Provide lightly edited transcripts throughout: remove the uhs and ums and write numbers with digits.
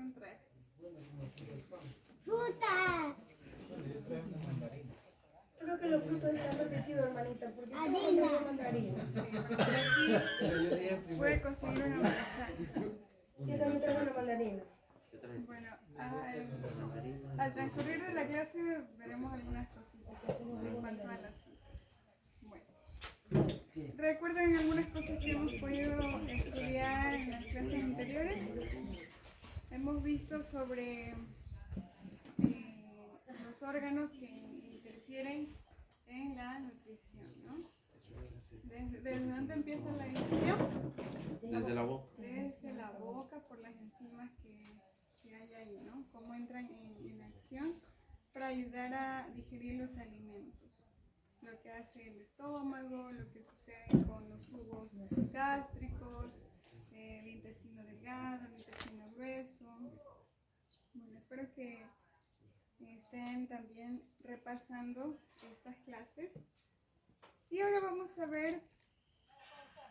pudieron traer? ¡Fruta! Creo que los frutos están repetidos, hermanita, porque yo traía mandarinas. Aquí puede conseguir una manzana. Yo también traigo una mandarina. Bueno, al transcurrir de la clase veremos algunas cositas en cuanto a las frutas. Bueno, ¿recuerdan algunas cosas que hemos podido estudiar en las clases anteriores? Hemos visto sobre los órganos que interfieren en la nutrición, ¿no? ¿Desde dónde empieza la digestión? Desde la boca. Desde la boca, por las enzimas que hay ahí, ¿no? Cómo entran en acción para ayudar a digerir los alimentos. Lo que hace el estómago, lo que sucede con los jugos gástricos, el intestino delgado, el intestino grueso. Bueno, espero que estén también repasando estas clases. Y ahora vamos a ver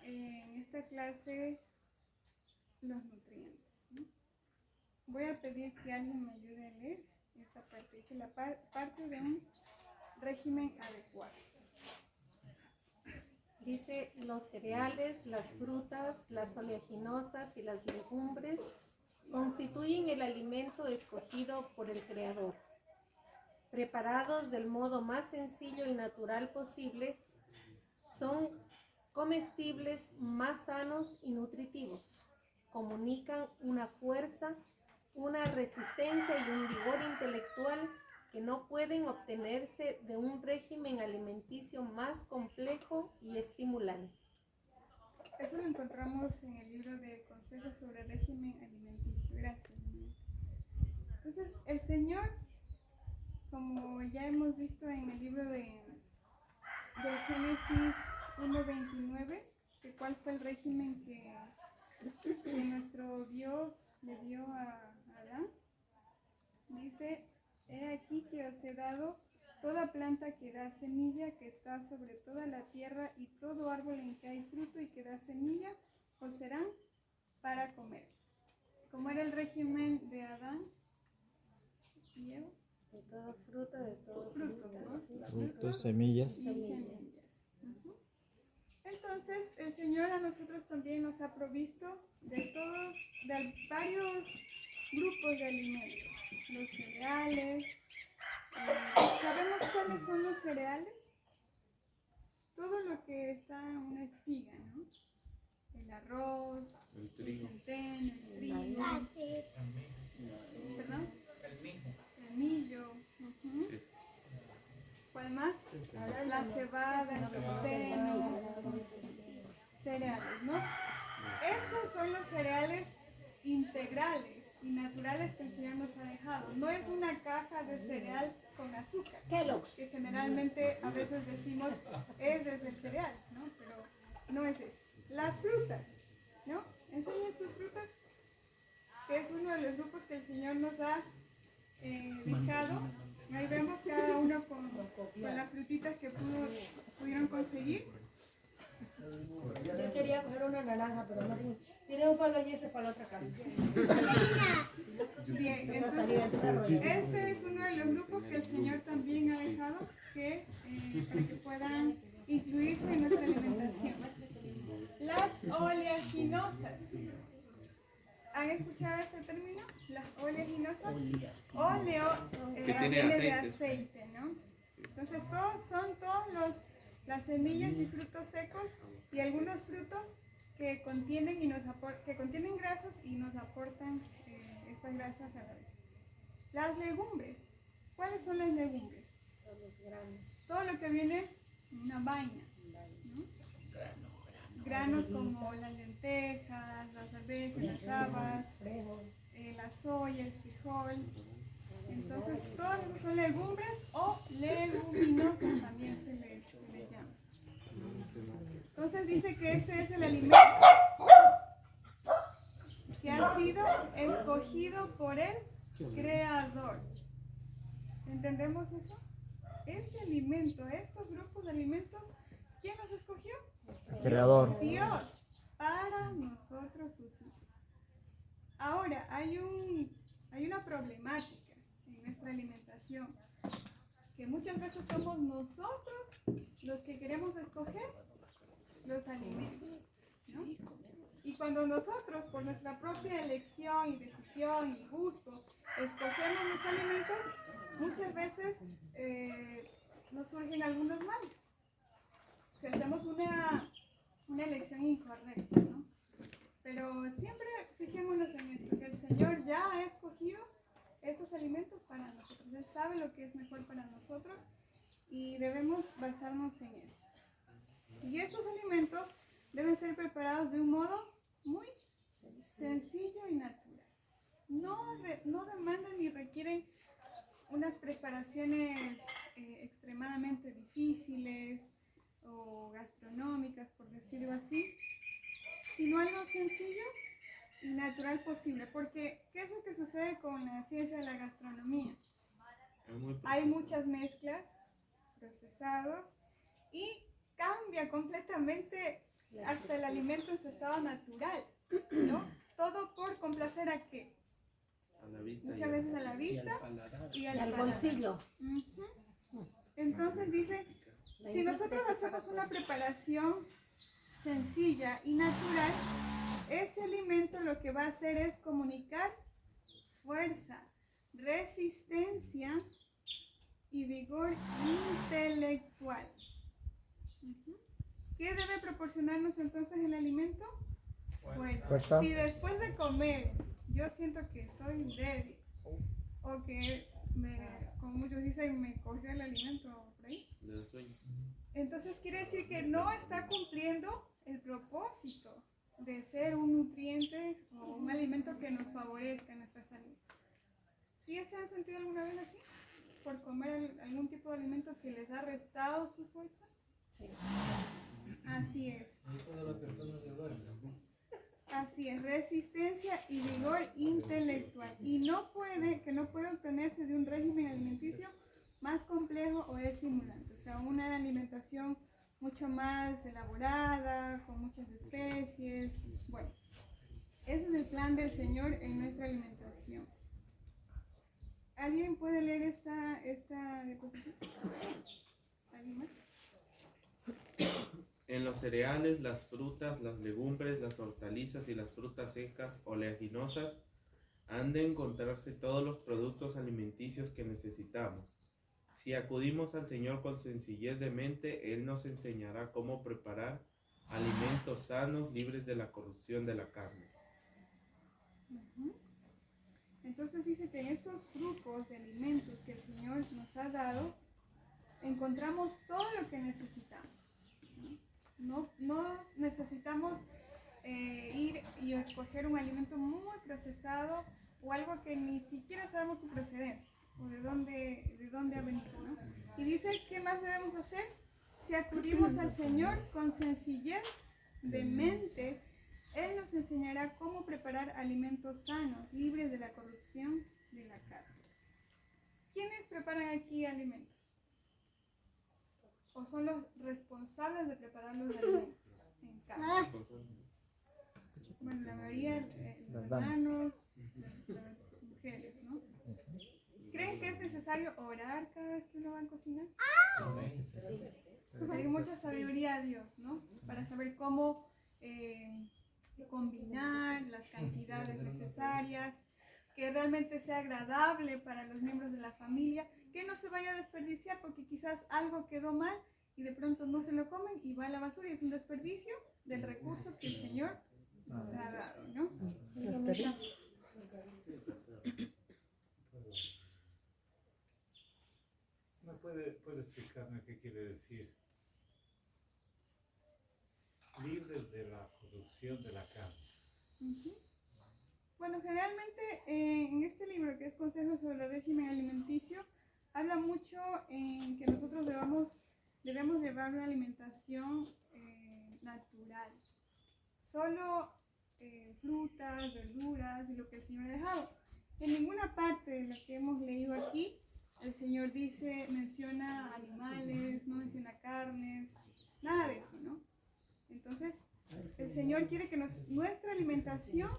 en esta clase los nutrientes, ¿no? Voy a pedir que alguien me ayude a leer esta parte. Dice la parte de un régimen adecuado. Dice, los cereales, las frutas, las oleaginosas y las legumbres constituyen el alimento escogido por el Creador. Preparados del modo más sencillo y natural posible, son comestibles, más sanos y nutritivos. Comunican una fuerza, una resistencia y un vigor intelectual que no pueden obtenerse de un régimen alimenticio más complejo y estimulante. Eso lo encontramos en el libro de Consejos sobre régimen alimenticio. Gracias. Entonces, el Señor, como ya hemos visto en el libro de Génesis 1:29, que cuál fue el régimen que nuestro Dios le dio a Adán, dice: he aquí que os he dado toda planta que da semilla, que está sobre toda la tierra, y todo árbol en que hay fruto y que da semilla, os serán para comer. ¿Cómo era el régimen de Adán y Eva? De toda fruta, de todo Frutos, ¿no? Frutos, semillas. Y semillas. Entonces, el Señor a nosotros también nos ha provisto de varios grupos de alimentos. Los cereales. ¿Sabemos cuáles son los cereales? Todo lo que está en una espiga, ¿no? El arroz, El trigo. centeno, el trigo. ¿Perdón? El millo. ¿Cuál más? La cebada, el centeno. Cereales, ¿no? Esos son los cereales integrales y naturales que el Señor nos ha dejado. No es una caja de cereal con azúcar, que generalmente a veces decimos es desde el cereal, ¿no? Pero no es eso. Las frutas, ¿no? Enseñen sus frutas, que es uno de los grupos que el Señor nos ha dejado. Ahí vemos cada uno con las frutitas que pudieron conseguir. Yo quería coger una naranja, pero no pude. Tiré un palo y ese para la otra casa. Bien, entonces, este es uno de los grupos que el Señor también ha dejado para que puedan incluirse en nuestra alimentación. Las oleaginosas. ¿Han escuchado este término? Las oleaginosas. Oleo viene de aceite, ¿no? Entonces, son todos las semillas y frutos secos y algunos frutos que contienen grasas y nos aportan estas grasas a la vez. Las legumbres. ¿Cuáles son las legumbres? Los granos. Todo lo que viene en una vaina, ¿no? Granos como las lentejas, las arvejas, las habas, la soya, el frijol. Entonces, todas esas son legumbres o leguminosas también se les llama. Entonces dice que ese es el alimento que ha sido escogido por el Creador. ¿Entendemos eso? Ese alimento, estos grupos de alimentos, ¿quién los escogió? El Creador. Dios, para nosotros sus hijos. Ahora, hay un alimentación, que muchas veces somos nosotros los que queremos escoger los alimentos, ¿no? Y cuando nosotros, por nuestra propia elección y decisión y gusto, escogemos los alimentos, muchas veces nos surgen algunos males. Si hacemos una elección incorrecta, ¿no? Pero siempre fijémonos en esto, que el Señor ya ha escogido estos alimentos para nosotros. Él sabe lo que es mejor para nosotros y debemos basarnos en eso. Y estos alimentos deben ser preparados de un modo muy sencillo y natural. No demandan ni requieren unas preparaciones extremadamente difíciles o gastronómicas, por decirlo así, sino algo sencillo y natural posible. Porque, ¿qué es lo que sucede con la ciencia de la gastronomía? Hay muchas mezclas, procesados, y cambia completamente hasta el alimento en su estado natural, ¿no? Todo por complacer a qué? A la vista. Muchas veces a la vista y al paladar. bolsillo. Entonces dice, si nosotros hacemos una preparación sencilla y natural, ese alimento lo que va a hacer es comunicar fuerza, resistencia y vigor intelectual. ¿Qué debe proporcionarnos entonces el alimento? Fuerza. Si después de comer yo siento que estoy débil o que como muchos dicen, me cogió el alimento por ahí, entonces quiere decir que no está cumpliendo el propósito de ser un nutriente o un alimento que nos favorezca en nuestra salud. ¿Sí se han sentido alguna vez así? ¿Por comer algún tipo de alimento que les ha restado su fuerza? Sí. Así es. Ahí cuando la persona se duerme, ¿no? Así es, resistencia y vigor intelectual. Y no puede obtenerse de un régimen alimenticio más complejo o estimulante. O sea, una alimentación mucho más elaborada, con muchas especies. Bueno, ese es el plan del Señor en nuestra alimentación. ¿Alguien puede leer esta diapositiva? ¿Alguien más? En los cereales, las frutas, las legumbres, las hortalizas y las frutas secas oleaginosas han de encontrarse todos los productos alimenticios que necesitamos. Si acudimos al Señor con sencillez de mente, Él nos enseñará cómo preparar alimentos sanos, libres de la corrupción de la carne. Entonces dice que en estos grupos de alimentos que el Señor nos ha dado, encontramos todo lo que necesitamos. No necesitamos ir y escoger un alimento muy procesado o algo que ni siquiera sabemos su procedencia o de dónde ha venido, ¿no? Y dice, ¿qué más debemos hacer? Si acudimos al Señor con sencillez de mente, Él nos enseñará cómo preparar alimentos sanos, libres de la corrupción de la carne. ¿Quiénes preparan aquí alimentos? ¿O son los responsables de preparar los alimentos en casa? Bueno, la mayoría de los hermanos, las mujeres, ¿no? ¿Creen que es necesario orar cada vez que uno va a cocinar? Pedir mucha sabiduría a Dios, ¿no? Para saber cómo combinar las cantidades necesarias, que realmente sea agradable para los miembros de la familia, que no se vaya a desperdiciar porque quizás algo quedó mal y de pronto no se lo comen y va a la basura y es un desperdicio del recurso que el Señor nos ha dado, ¿no? ¿No puede explicarme qué quiere decir? Libres de la corrupción de la carne. Bueno, generalmente en este libro que es Consejos sobre el régimen alimenticio, habla mucho en que nosotros debemos llevar una alimentación natural. Solo frutas, verduras y lo que el Señor ha dejado. En ninguna parte de lo que hemos leído aquí, el Señor menciona animales, no menciona carnes, nada de eso, ¿no? Entonces, el Señor quiere que nuestra alimentación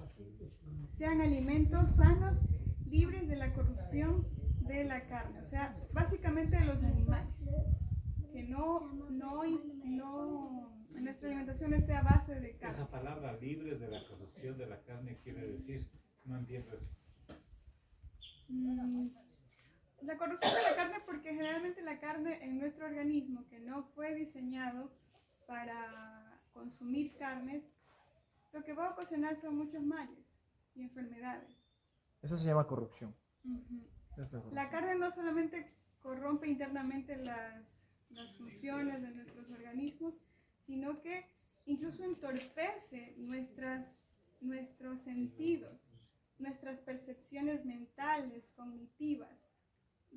sean alimentos sanos, libres de la corrupción de de la carne, o sea, básicamente de los animales, que no en nuestra alimentación esté a base de carne. Esa palabra libres de la corrupción de la carne quiere decir, no entiendo eso. La corrupción de la carne, porque generalmente la carne en nuestro organismo, que no fue diseñado para consumir carnes, lo que va a ocasionar son muchos males y enfermedades. Eso se llama corrupción. Uh-huh. Es la corrupción. La carne no solamente corrompe internamente las funciones de nuestros organismos, sino que incluso entorpece nuestros sentidos, nuestras percepciones mentales, cognitivas.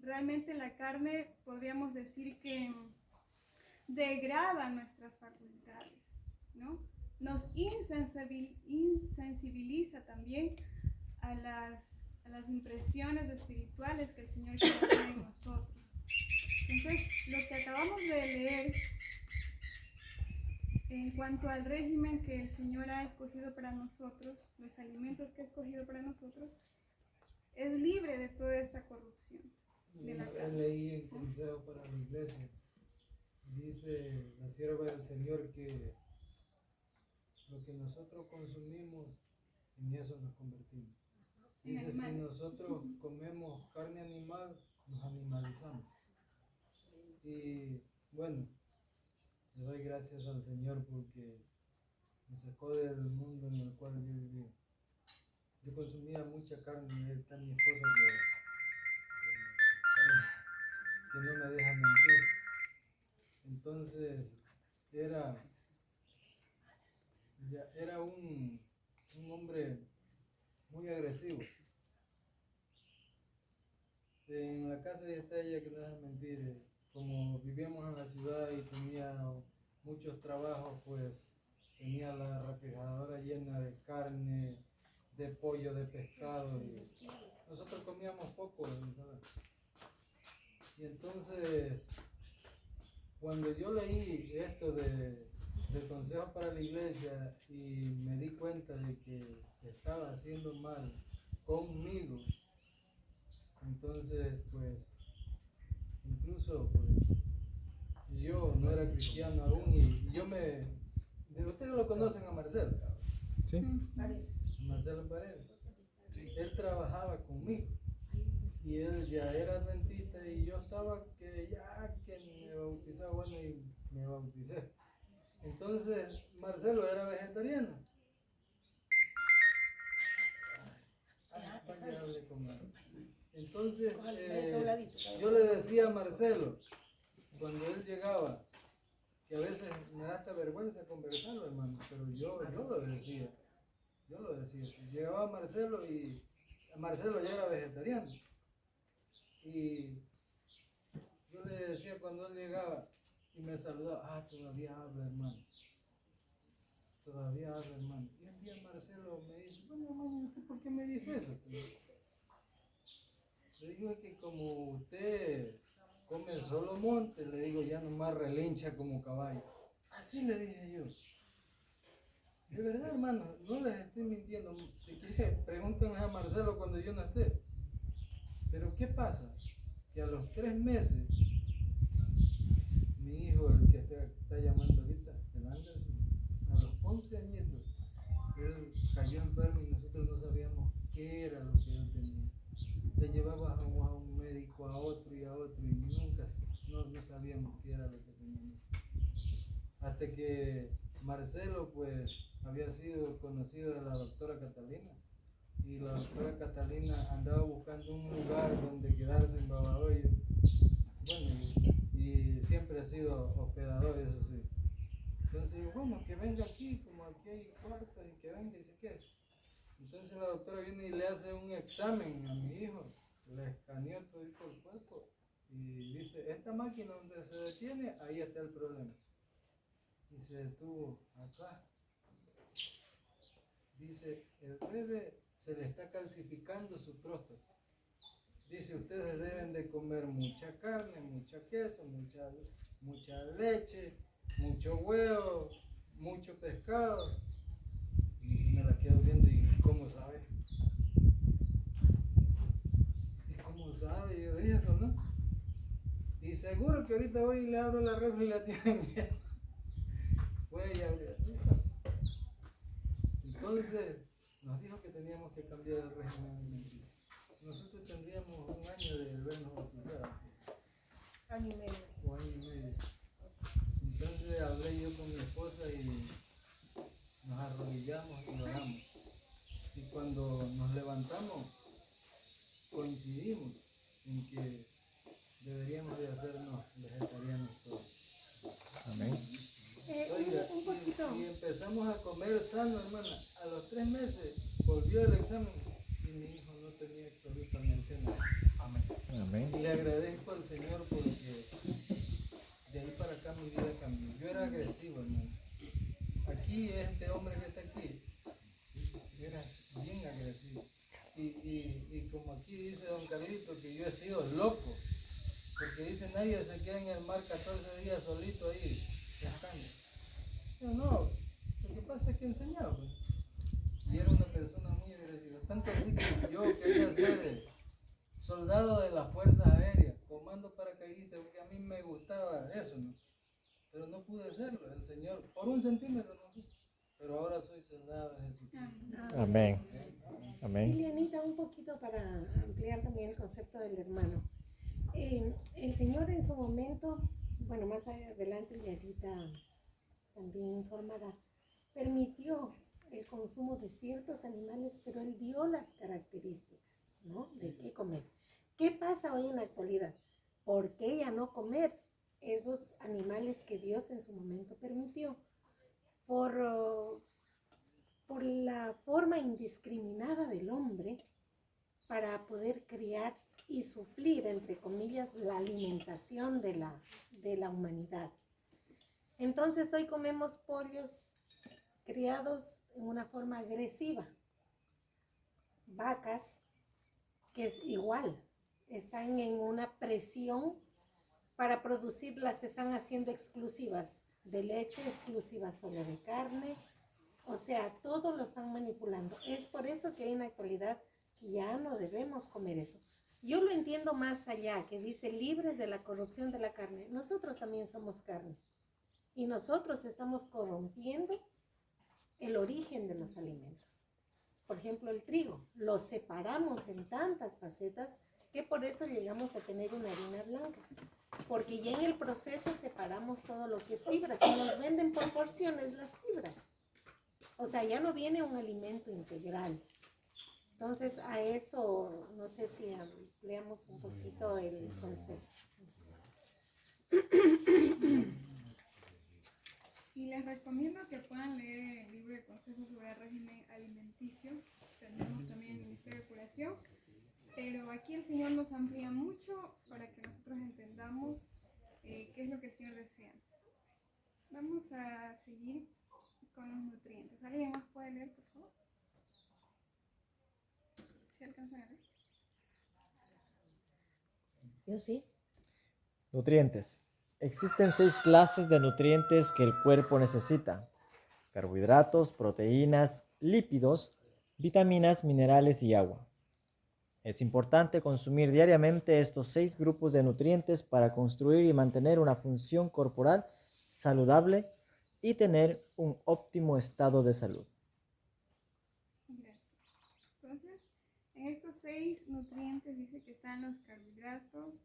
Realmente la carne podríamos decir que degrada nuestras facultades, ¿no? Nos insensibiliza también a las impresiones espirituales que el Señor quiere hacer en nosotros. Entonces, lo que acabamos de leer en cuanto al régimen que el Señor ha escogido para nosotros, los alimentos que ha escogido para nosotros, es libre de toda esta corrupción. Leí en Consejo para la Iglesia, dice la sierva del Señor que lo que nosotros consumimos, en eso nos convertimos. Dice, si nosotros comemos carne animal, nos animalizamos. Y bueno, le doy gracias al Señor porque me sacó del mundo en el cual yo vivía. Yo consumía mucha carne y está mi esposa que no me deja mentir. Entonces era un hombre muy agresivo. En la casa de esta ella, que no deja mentir, como vivíamos en la ciudad y tenía muchos trabajos, pues tenía la refrigeradora llena de carne, de pollo, de pescado, y nosotros comíamos poco, ¿sabes? Y entonces, cuando yo leí esto del Consejo para la Iglesia y me di cuenta de que estaba haciendo mal conmigo, entonces pues incluso pues yo no era cristiano aún y ustedes lo conocen a Marcelo. Sí. Marcelo Paredes. Él trabajaba conmigo y él ya era adventista y yo estaba que me bautizaba, bueno, y me bauticé. Entonces Marcelo era vegetariano. Entonces yo le decía a Marcelo, cuando él llegaba, que a veces me da hasta vergüenza conversarlo, hermano, pero yo lo decía. Si llegaba Marcelo y Marcelo ya era vegetariano. Y yo le decía cuando él llegaba y me saludaba, todavía habla, hermano. Todavía habla, hermano. Y un día Marcelo me dice, bueno, hermano, ¿usted por qué me dice eso? Le digo que como usted come solo monte, le digo, ya nomás relincha como caballo. Así le dije yo. De verdad, hermano, no les estoy mintiendo. Si quieren, pregúntenle a Marcelo cuando yo no esté. Pero ¿qué pasa? Que a los 3 meses, mi hijo, el que está llamando ahorita, el Anderson, a los 11 añitos, él cayó enfermo y nosotros no sabíamos qué era lo que él tenía. Le llevábamos a un médico, a otro y nunca no sabíamos qué era lo que tenía. Hasta que Marcelo pues había sido conocido de la doctora Catalina y la doctora Catalina andaba buscando un lugar donde quedarse en Babahoyo. Bueno, y siempre ha sido hospedador, eso sí. Entonces, bueno, que venga aquí, como aquí hay cuartos, y que venga y se quede. Entonces la doctora viene y le hace un examen a mi hijo, le escaneó todo el cuerpo y dice, esta máquina donde se detiene, ahí está el problema. Y se detuvo acá. Dice, el bebé se le está calcificando su próstata. Dice, ustedes deben de comer mucha carne, mucha queso, mucha leche, mucho huevo, mucho pescado. Y me la quedo viendo y ¿cómo sabe? ¿Y cómo sabe, yo hijo, ¿no? Y seguro que ahorita voy y le abro la refri y la tienen bien. Fue y abrió. Entonces, nos dijo que teníamos que cambiar el régimen alimenticio. Nosotros tendríamos un año de habernos bautizado. Año y medio. O año y medio. Entonces hablé yo con mi esposa y nos arrodillamos y oramos. Y cuando nos levantamos, coincidimos en que deberíamos de hacernos vegetarianos todos. Amén. Oiga, Un poquito. y empezamos a comer sano, hermana. A los 3 meses volvió el examen y mi hijo no tenía absolutamente nada. Amén. Y le agradezco al Señor porque de ahí para acá mi vida cambió. Yo era agresivo, hermano. Aquí, este hombre que está aquí, era bien agresivo. Y como aquí dice don Carlito, que yo he sido loco. Porque dice, nadie se queda en el mar 14 días solito ahí, pescando. Pero no, lo que pasa es que enseñaba. Pues. Y era una persona muy agresiva. Tanto así que yo quería ser soldado de las Fuerzas Aéreas, comando paracaidista, porque a mí me gustaba eso, ¿no? Pero no pude serlo, el Señor, por 1 centímetro no fui. Pero ahora soy soldado de Jesús. Amén. Amén. Lilianita, un poquito para ampliar también el concepto del hermano. El Señor en su momento, bueno, más adelante Lilianita también informará, permitió el consumo de ciertos animales, pero Él dio las características, ¿no? De qué comer. ¿Qué pasa hoy en la actualidad? ¿Por qué ya no comer esos animales que Dios en su momento permitió? Por la forma indiscriminada del hombre para poder criar y suplir, entre comillas, la alimentación de la humanidad. Entonces hoy comemos pollos criados en una forma agresiva, vacas que es igual, están en una presión para producirlas, están haciendo exclusivas de leche, exclusivas solo de carne, o sea, todo lo están manipulando. Es por eso que en la actualidad ya no debemos comer eso. Yo lo entiendo más allá, que dice libres de la corrupción de la carne. Nosotros también somos carne y nosotros estamos corrompiendo el origen de los alimentos. Por ejemplo, el trigo, lo separamos en tantas facetas que por eso llegamos a tener una harina blanca, porque ya en el proceso separamos todo lo que es fibras y nos venden por porciones las fibras. O sea, ya no viene un alimento integral. Entonces, a eso, no sé si ampliamos un poquito el concepto. Y les recomiendo que puedan leer el libro de consejos sobre el régimen alimenticio. Tenemos también el Ministerio de Curación. Pero aquí el Señor nos amplía mucho para que nosotros entendamos qué es lo que el Señor desea. Vamos a seguir con los nutrientes. ¿Alguien más puede leer, por favor? ¿Sí alcanzan a leer? Yo sí. Nutrientes. Existen 6 clases de nutrientes que el cuerpo necesita: carbohidratos, proteínas, lípidos, vitaminas, minerales y agua. Es importante consumir diariamente estos 6 grupos de nutrientes para construir y mantener una función corporal saludable y tener un óptimo estado de salud. Gracias. Entonces, en estos 6 nutrientes dice que están los carbohidratos,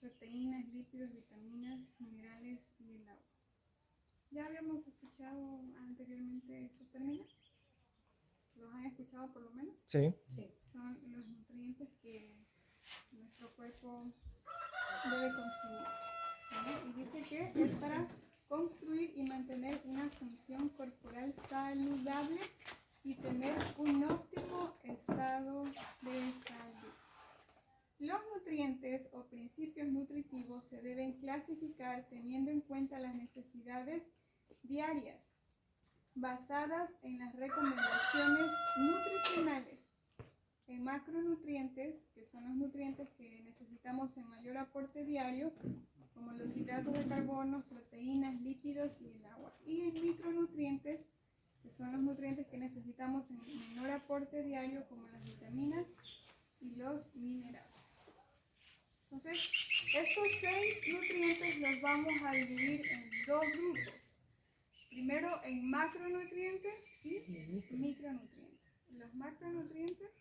proteínas, lípidos, vitaminas, minerales y el agua. ¿Ya habíamos escuchado anteriormente estos términos? ¿Los han escuchado por lo menos? Sí. Sí. Son los nutrientes que nuestro cuerpo debe consumir, ¿vale? Y dice que es para construir y mantener una función corporal saludable y tener un óptimo estado de salud. Los nutrientes o principios nutritivos se deben clasificar teniendo en cuenta las necesidades diarias basadas en las recomendaciones nutricionales. En macronutrientes, que son los nutrientes que necesitamos en mayor aporte diario, como los hidratos de carbono, proteínas, lípidos y el agua. Y en micronutrientes, que son los nutrientes que necesitamos en menor aporte diario, como las vitaminas y los minerales. Entonces, estos 6 nutrientes los vamos a dividir en 2 grupos. Primero en macronutrientes y micronutrientes. Los macronutrientes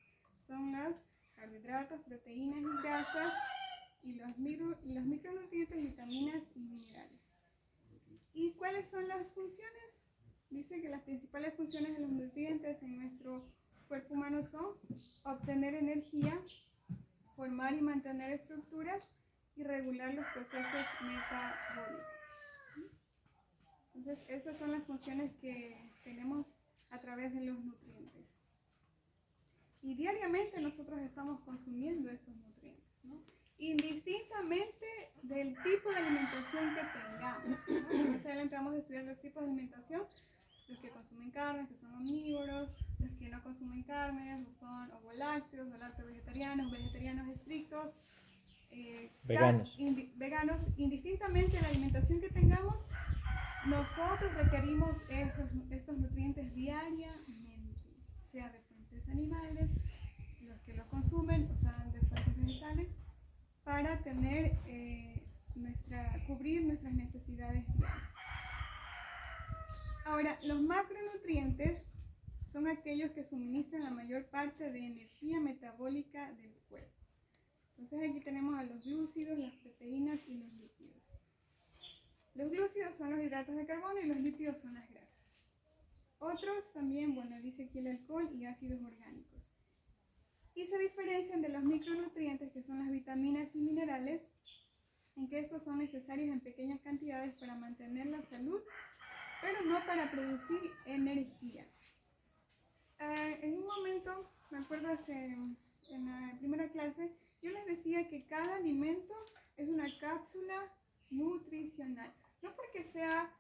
son los carbohidratos, proteínas y grasas, y los micronutrientes, vitaminas y minerales. ¿Y cuáles son las funciones? Dice que las principales funciones de los nutrientes en nuestro cuerpo humano son obtener energía, formar y mantener estructuras y regular los procesos metabólicos. Entonces, esas son las funciones que tenemos a través de los nutrientes. Y diariamente nosotros estamos consumiendo estos nutrientes, ¿no? Indistintamente del tipo de alimentación que tengamos, ¿no? Más adelante vamos a estudiar los tipos de alimentación, los que consumen carnes, que son omnívoros, los que no consumen carnes, o son ovolácteos, o lacto-vegetarianos, vegetarianos estrictos, Veganos. veganos. Indistintamente de la alimentación que tengamos, nosotros requerimos estos nutrientes diariamente, sea de fuentes animales, los que lo consumen, o sea, de fuentes vegetales, para tener, cubrir nuestras necesidades diarias. Ahora, los macronutrientes son aquellos que suministran la mayor parte de energía metabólica del cuerpo. Entonces aquí tenemos a los glúcidos, las proteínas y los lípidos. Los glúcidos son los hidratos de carbono y los lípidos son las grasas. Otros también, bueno, dice aquí el alcohol y ácidos orgánicos. Y se diferencian de los micronutrientes, que son las vitaminas y minerales, en que estos son necesarios en pequeñas cantidades para mantener la salud, pero no para producir energía. En un momento, me acuerdo en la primera clase, yo les decía que cada alimento es una cápsula nutricional. No porque sea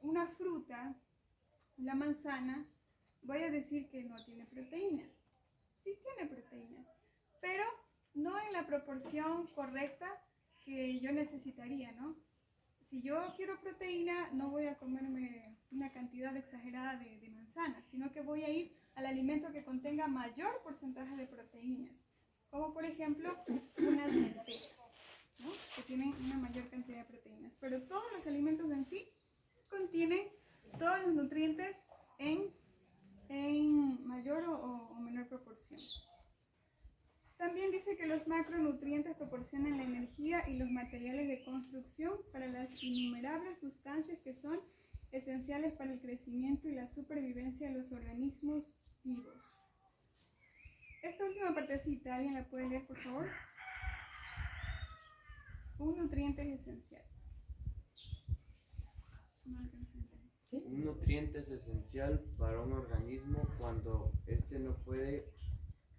una fruta, la manzana, voy a decir que no tiene proteínas. Sí tiene proteínas, pero no en la proporción correcta que yo necesitaría, ¿no? Si yo quiero proteína, no voy a comerme una cantidad exagerada de manzanas, sino que voy a ir al alimento que contenga mayor porcentaje de proteínas, como por ejemplo unas lentejas, ¿no? Que tienen una mayor cantidad de proteínas. Pero todos los alimentos en sí contienen todos los nutrientes en mayor o menor proporción. También dice que los macronutrientes proporcionan la energía y los materiales de construcción para las innumerables sustancias que son esenciales para el crecimiento y la supervivencia de los organismos vivos. Esta última partecita, ¿alguien la puede leer, por favor? Un nutriente es esencial. No alcanzo a entender. Un nutriente es esencial para un organismo cuando éste no puede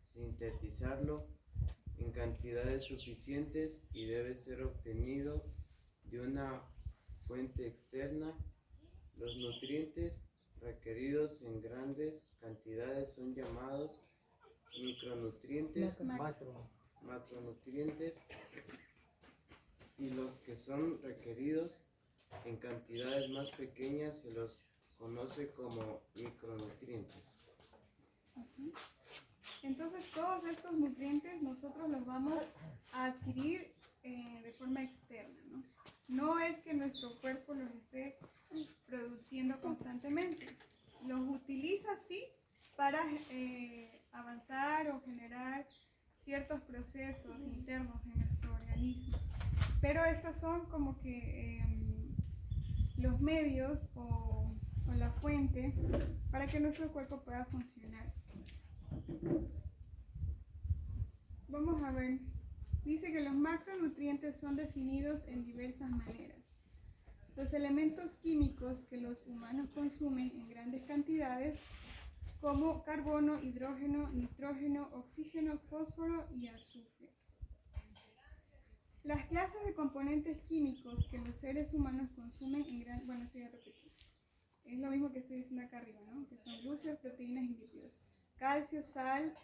sintetizarlo en cantidades suficientes y debe ser obtenido de una fuente externa. Los nutrientes requeridos en grandes cantidades son llamados micronutrientes, macronutrientes, y los que son requeridos en cantidades más pequeñas se los conoce como micronutrientes. Entonces todos estos nutrientes nosotros los vamos a adquirir de forma externa, ¿no? No es que nuestro cuerpo los esté produciendo constantemente. Los utiliza sí para avanzar o generar ciertos procesos internos en nuestro organismo. Pero estos son como que los medios o la fuente para que nuestro cuerpo pueda funcionar. Vamos a ver. Dice que los macronutrientes son definidos en diversas maneras. Los elementos químicos que los humanos consumen en grandes cantidades, como carbono, hidrógeno, nitrógeno, oxígeno, fósforo y azufre. Las clases de componentes químicos que los seres humanos consumen en gran... Bueno, eso ya repetí. Es lo mismo que estoy diciendo acá arriba, ¿no? Que son glúcidos, proteínas y lípidos. Calcio, sal,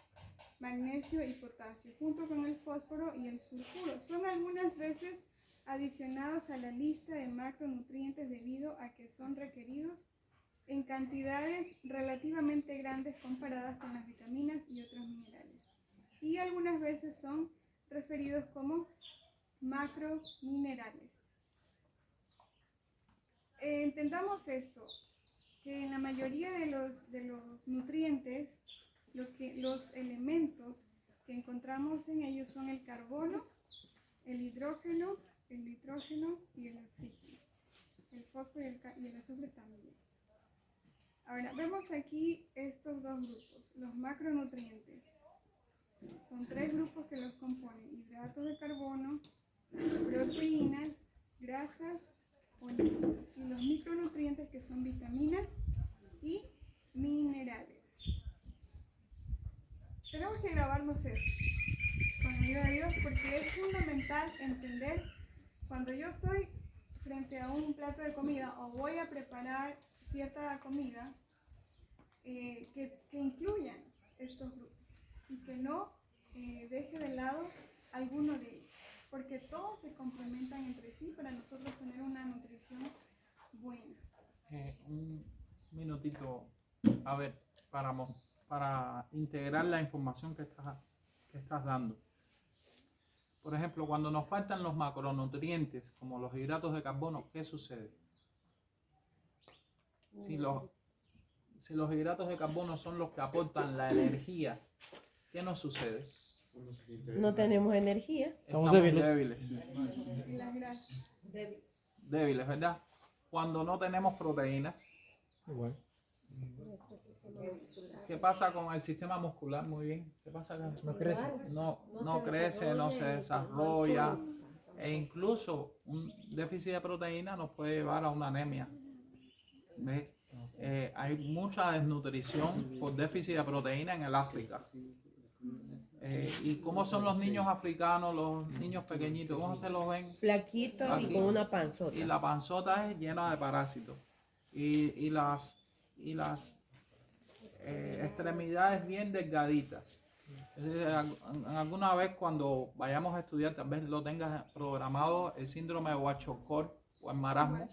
magnesio y potasio, junto con el fósforo y el sulfuro. Son algunas veces adicionados a la lista de macronutrientes debido a que son requeridos en cantidades relativamente grandes comparadas con las vitaminas y otros minerales. Y algunas veces son referidos como macrominerales. Entendamos esto, que en la mayoría de los nutrientes, los elementos que encontramos en ellos son el carbono, el hidrógeno, el nitrógeno y el oxígeno. El fósforo y el azufre también. Ahora, vemos aquí estos dos grupos, los macronutrientes. Son 3 grupos que los componen: hidratos de carbono, proteínas, grasas o lípidos. Y los micronutrientes, que son vitaminas y minerales. Tenemos que grabarnos esto con la ayuda de Dios, porque es fundamental entender cuando yo estoy frente a un plato de comida o voy a preparar cierta comida, que incluyan estos grupos y que no deje de lado alguno de ellos, porque todos se complementan entre sí para nosotros tener una nutrición buena. Un minutito, a ver, para integrar la información que estás dando. Por ejemplo, cuando nos faltan los macronutrientes, como los hidratos de carbono, ¿qué sucede? Si los hidratos de carbono son los que aportan la energía, ¿qué nos sucede? No tenemos energía. Estamos débiles. Y las grasas. Débiles, ¿verdad? Cuando no tenemos proteínas, Igual. ¿qué pasa con el sistema muscular? Muy bien. ¿Qué pasa? No crece. No crece, no se desarrolla. E incluso un déficit de proteína nos puede llevar a una anemia. ¿Ves? Hay mucha desnutrición por déficit de proteína en el África. ¿Y cómo son los niños africanos, los niños pequeñitos? ¿Cómo ustedes los ven? Flaquitos Aquí. y con una panzota. Y la panzota es llena de parásitos. Y las extremidades bien delgaditas. Es decir, alguna vez cuando vayamos a estudiar, tal vez lo tengas programado, el síndrome de Kwashiorkor o el marasmo,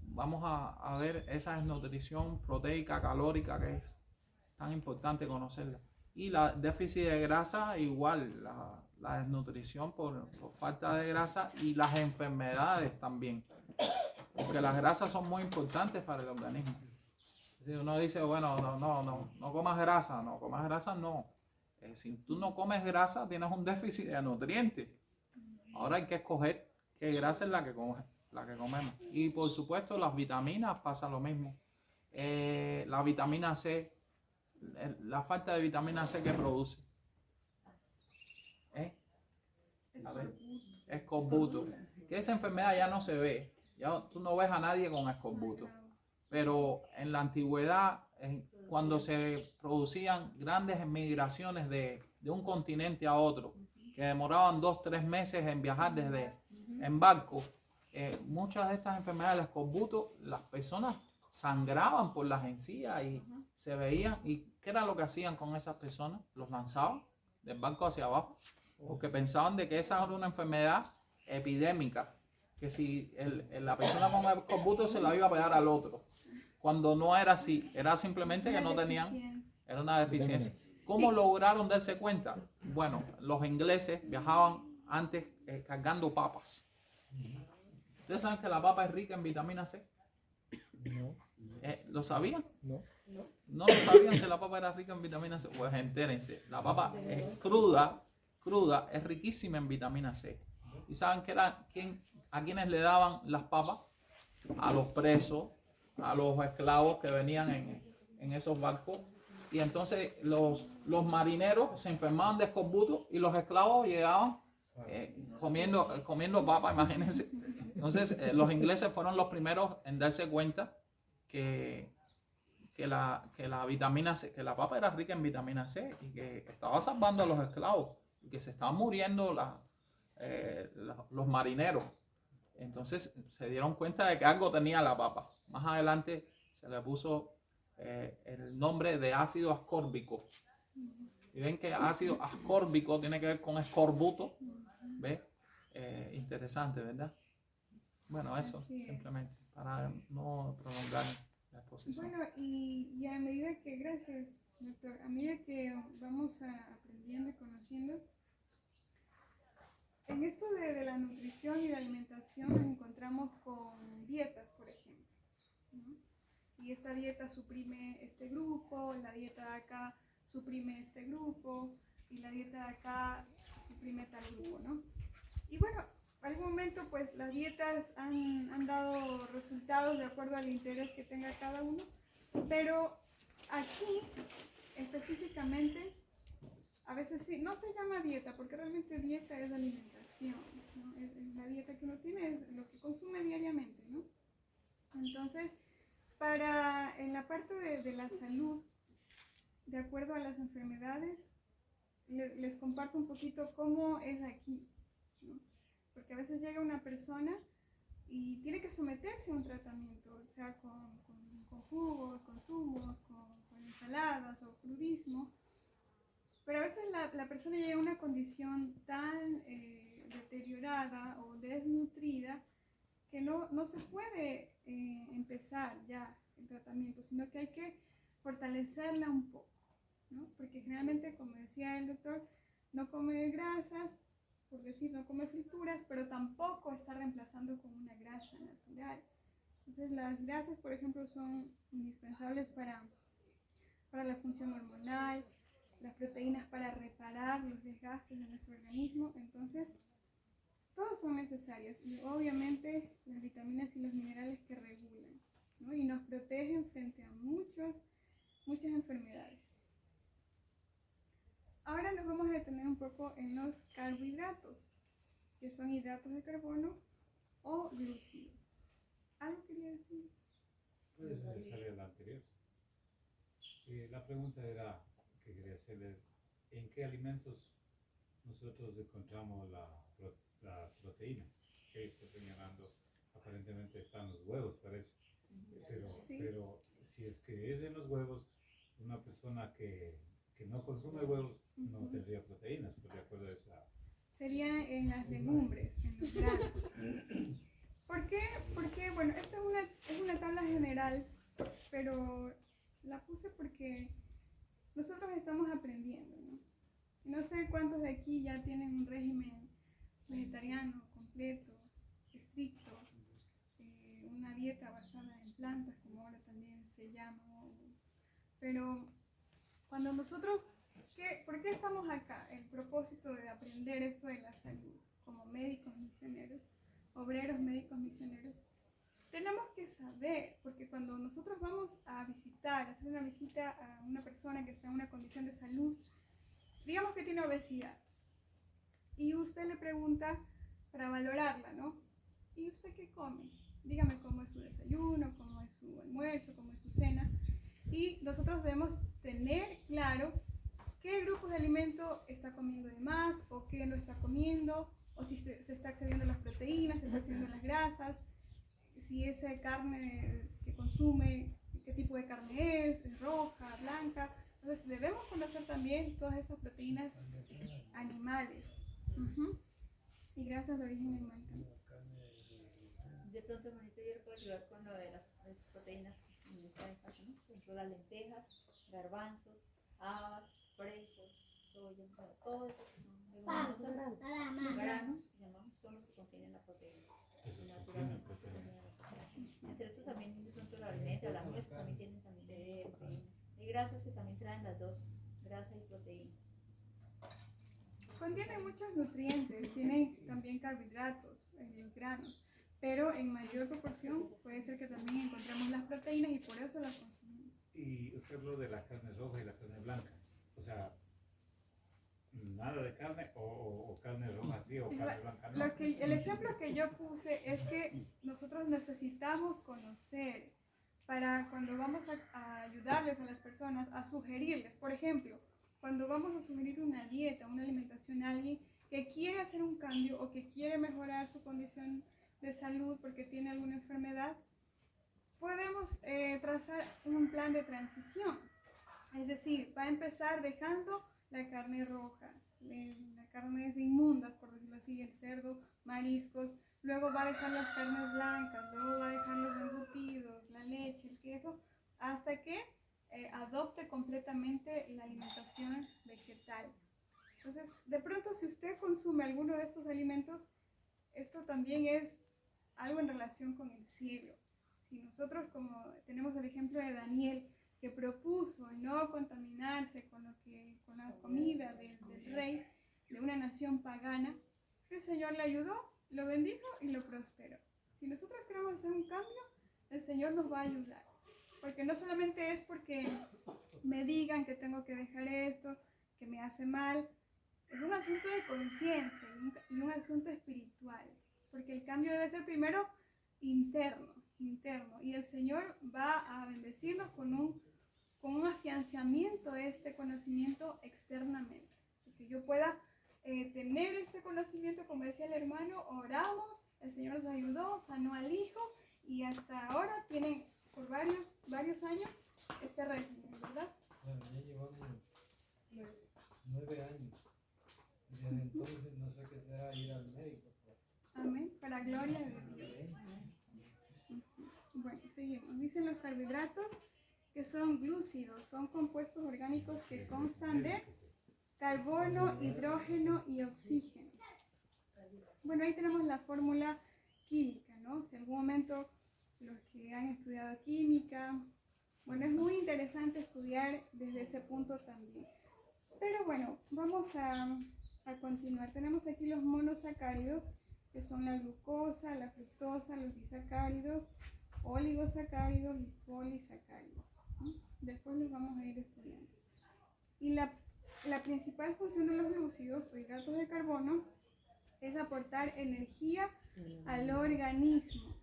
vamos a ver esa desnutrición proteica, calórica, que es tan importante conocerla. Y la déficit de grasa, igual, la desnutrición por falta de grasa, y las enfermedades también. Porque las grasas son muy importantes para el organismo. Si uno dice, bueno, no comas grasa, no. Si tú no comes grasa, tienes un déficit de nutrientes. Ahora hay que escoger qué grasa es la que comemos. Y por supuesto, las vitaminas pasa lo mismo. La vitamina C, la falta de vitamina C que produce. Escorbuto. Que esa enfermedad ya no se ve. Ya tú no ves a nadie con escorbuto. Pero en la antigüedad, cuando se producían grandes migraciones de un continente a otro, que demoraban 2-3 meses en viajar en barco, muchas de estas enfermedades del escorbuto, las personas sangraban por las encías y se veían. ¿Y qué era lo que hacían con esas personas? Los lanzaban del barco hacia abajo, porque pensaban de que esa era una enfermedad epidémica, que si la persona con el escorbuto se la iba a pegar al otro, cuando no era así, era simplemente que no tenían, era una deficiencia. ¿Cómo lograron darse cuenta? Bueno, los ingleses viajaban antes cargando papas. ¿Ustedes saben que la papa es rica en vitamina C? No. ¿Lo sabían? No. ¿No lo sabían que la papa era rica en vitamina C? Pues entérense, la papa es cruda, es riquísima en vitamina C. ¿Y saben a quiénes le daban las papas? A los presos, a los esclavos que venían en esos barcos. Y entonces los marineros se enfermaban de escorbuto y los esclavos llegaban comiendo papa, imagínense. Entonces los ingleses fueron los primeros en darse cuenta que la vitamina C, que la papa era rica en vitamina C y que estaba salvando a los esclavos y que se estaban muriendo los marineros. Entonces se dieron cuenta de que algo tenía la papa. Más adelante se le puso el nombre de ácido ascórbico. Y ven que ácido ascórbico tiene que ver con escorbuto. ¿Ves? Interesante, ¿verdad? Bueno, eso simplemente para no prolongar la exposición. Bueno, y a medida que, gracias, doctor, a medida que vamos aprendiendo y conociendo, en esto de la nutrición y la alimentación nos encontramos con dietas, por ejemplo, ¿no? Y esta dieta suprime este grupo, la dieta de acá suprime este grupo, y la dieta de acá suprime tal grupo, ¿no? Y bueno, en algún momento pues las dietas han dado resultados de acuerdo al interés que tenga cada uno, pero aquí específicamente a veces sí, no se llama dieta porque realmente dieta es alimentación, ¿no? Es la dieta que uno tiene, es lo que consume diariamente, ¿no? Entonces, en la parte de la salud, de acuerdo a las enfermedades, les comparto un poquito cómo es aquí, ¿no? Porque a veces llega una persona y tiene que someterse a un tratamiento, o sea, con jugos, con zumos, con ensaladas o crudismo. Pero a veces la persona llega a una condición tan deteriorada o desnutrida que no se puede empezar ya el tratamiento, sino que hay que fortalecerla un poco, ¿no? Porque generalmente, como decía el doctor, no come grasas, por decir, no come frituras, pero tampoco está reemplazando con una grasa natural. Entonces las grasas, por ejemplo, son indispensables para la función hormonal, las proteínas para reparar los desgastes de nuestro organismo. Entonces, todas son necesarias y obviamente las vitaminas y los minerales que regulan, ¿no? Y nos protegen frente a muchas enfermedades. Ahora nos vamos a detener un poco en los carbohidratos, que son hidratos de carbono o glúcidos. ¿Algo quería decir? Puedes regresar al anterior. La pregunta era, que quería hacerles, ¿en qué alimentos nosotros encontramos la proteína? Que está señalando, aparentemente están los huevos, parece. Sí. Pero si es que es en los huevos, una persona que no consume huevos no tendría proteínas, pues de acuerdo a esa... Sería en las legumbres, en los granos. ¿Por qué? Porque, bueno, esta es una tabla general, pero la puse porque nosotros estamos aprendiendo, ¿no? No sé cuántos de aquí ya tienen un régimen vegetariano completo, estricto, una dieta basada en plantas, como ahora también se llama. Pero cuando nosotros, ¿por qué estamos acá? El propósito de aprender esto de la salud, como médicos misioneros, obreros médicos misioneros, tenemos que saber, porque cuando nosotros vamos a hacer una visita a una persona que está en una condición de salud, digamos que tiene obesidad, y usted le pregunta para valorarla, ¿no? ¿Y usted qué come? Dígame cómo es su desayuno, cómo es su almuerzo, cómo es su cena. Y nosotros debemos tener claro qué grupos de alimento está comiendo de más o qué no está comiendo, o si se está excediendo en las proteínas, se está excediendo en las grasas, si esa carne que consume, qué tipo de carne es roja, blanca. Entonces debemos conocer también todas esas proteínas animales y grasas de origen animal también. De pronto, manito, yo le puedo ayudar con lo de las proteínas que me está dejando, ¿no? Por ejemplo, las lentejas, garbanzos, habas, frescos, soya, todo eso que son leguminosas, granos, llamamos, son los que contienen la proteína. Tienen proteína. Entre estos también son totalmente, las nueces también tienen también proteína. Hay grasas que también traen las dos, grasa y proteína. Contienen muchos nutrientes, tienen también carbohidratos en los granos, pero en mayor proporción puede ser que también encontremos las proteínas y por eso las consumimos. Y usted habló de la carne roja y la carne blanca, o sea, nada de carne o carne roja sí o carne blanca no. El ejemplo que yo puse es que nosotros necesitamos conocer para cuando vamos a ayudarles a las personas, a sugerirles, por ejemplo, cuando vamos a sugerir una dieta, una alimentación a alguien que quiere hacer un cambio o que quiere mejorar su condición de salud porque tiene alguna enfermedad, podemos trazar un plan de transición. Es decir, va a empezar dejando la carne roja, las carnes inmundas, por decirlo así, el cerdo, mariscos, luego va a dejar las carnes blancas, luego va a dejar los embutidos, la leche, el queso, hasta que adopte completamente la alimentación vegetal. Entonces, de pronto, si usted consume alguno de estos alimentos, esto también es algo en relación con el cielo. Si nosotros, como tenemos el ejemplo de Daniel, que propuso no contaminarse con la comida del rey de una nación pagana, el Señor le ayudó, lo bendijo y lo prosperó. Si nosotros queremos hacer un cambio, el Señor nos va a ayudar. Porque no solamente es porque me digan que tengo que dejar esto, que me hace mal. Es un asunto de conciencia y un asunto espiritual. Porque el cambio debe ser primero interno. Y el Señor va a bendecirnos con un afianzamiento de este conocimiento externamente. Que yo pueda tener este conocimiento, como decía el hermano, oramos, el Señor nos ayudó, sanó al hijo y hasta ahora tienen por varios años este régimen, ¿verdad? Bueno, ya llevamos 9 años. Y desde entonces no sé qué será ir al médico. Pues. Amén, para gloria de Dios. Bueno, seguimos. Dicen los carbohidratos que son glúcidos, son compuestos orgánicos que constan de carbono, hidrógeno y oxígeno. Bueno, ahí tenemos la fórmula química, ¿no? Si en algún momento los que han estudiado química, bueno, es muy interesante estudiar desde ese punto también. Pero bueno, vamos a continuar. Tenemos aquí los monosacáridos, que son la glucosa, la fructosa, los disacáridos, oligosacáridos y polisacáridos, ¿no? Después los vamos a ir estudiando. Y la principal función de los glúcidos o hidratos de carbono es aportar energía al organismo.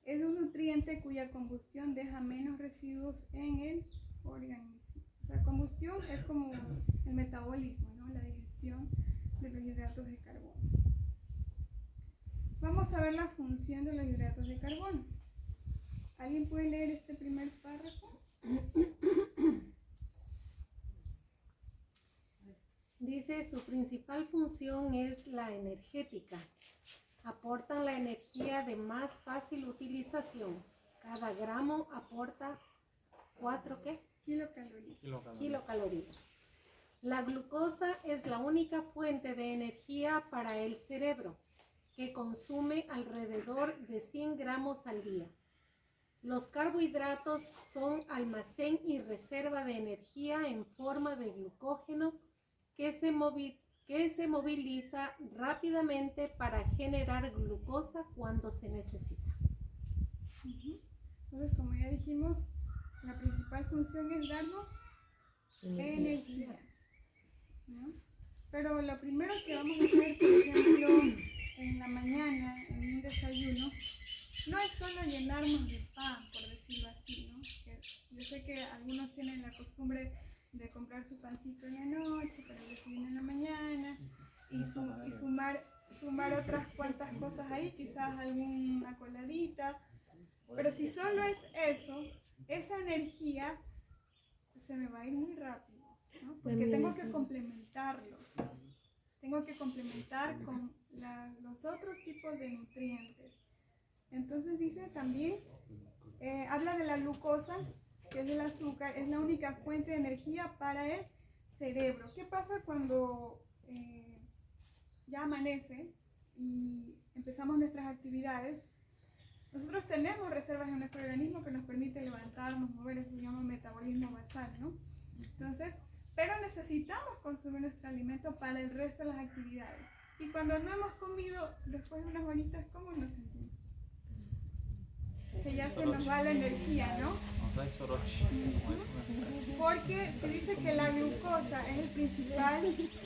Es un nutriente cuya combustión deja menos residuos en el organismo. O sea, combustión es como el metabolismo, ¿no? La digestión de los hidratos de carbono. Vamos a ver la función de los hidratos de carbono. ¿Alguien puede leer este primer párrafo? Dice, su principal función es la energética. Aportan la energía de más fácil utilización. Cada gramo aporta 4 kilocalorías. La glucosa es la única fuente de energía para el cerebro, que consume alrededor de 100 gramos al día. Los carbohidratos son almacén y reserva de energía en forma de glucógeno que se moviliza rápidamente para generar glucosa cuando se necesita. Entonces, como ya dijimos, la principal función es darnos energía, ¿no? Pero lo primero que vamos a hacer, por ejemplo, en la mañana, en un desayuno, no es solo llenarnos de pan, por decirlo así, ¿no? Que yo sé que algunos tienen la costumbre de comprar su pancito en la noche para el desayuno en la mañana y sumar otras cuantas cosas ahí, quizás alguna coladita. Pero si solo es eso, esa energía se me va a ir muy rápido, ¿no? Porque tengo que complementarlo. Tengo que complementar con los otros tipos de nutrientes. Entonces dice también, habla de la glucosa, que es el azúcar, es la única fuente de energía para el cerebro. ¿Qué pasa cuando ya amanece y empezamos nuestras actividades? Nosotros tenemos reservas en nuestro organismo que nos permiten levantarnos, mover, eso se llama metabolismo basal, ¿no? Entonces, pero necesitamos consumir nuestro alimento para el resto de las actividades. Y cuando no hemos comido, después de unas horitas, ¿cómo nos sentimos? Que ya se nos va la energía, ¿no? Porque se dice que la glucosa es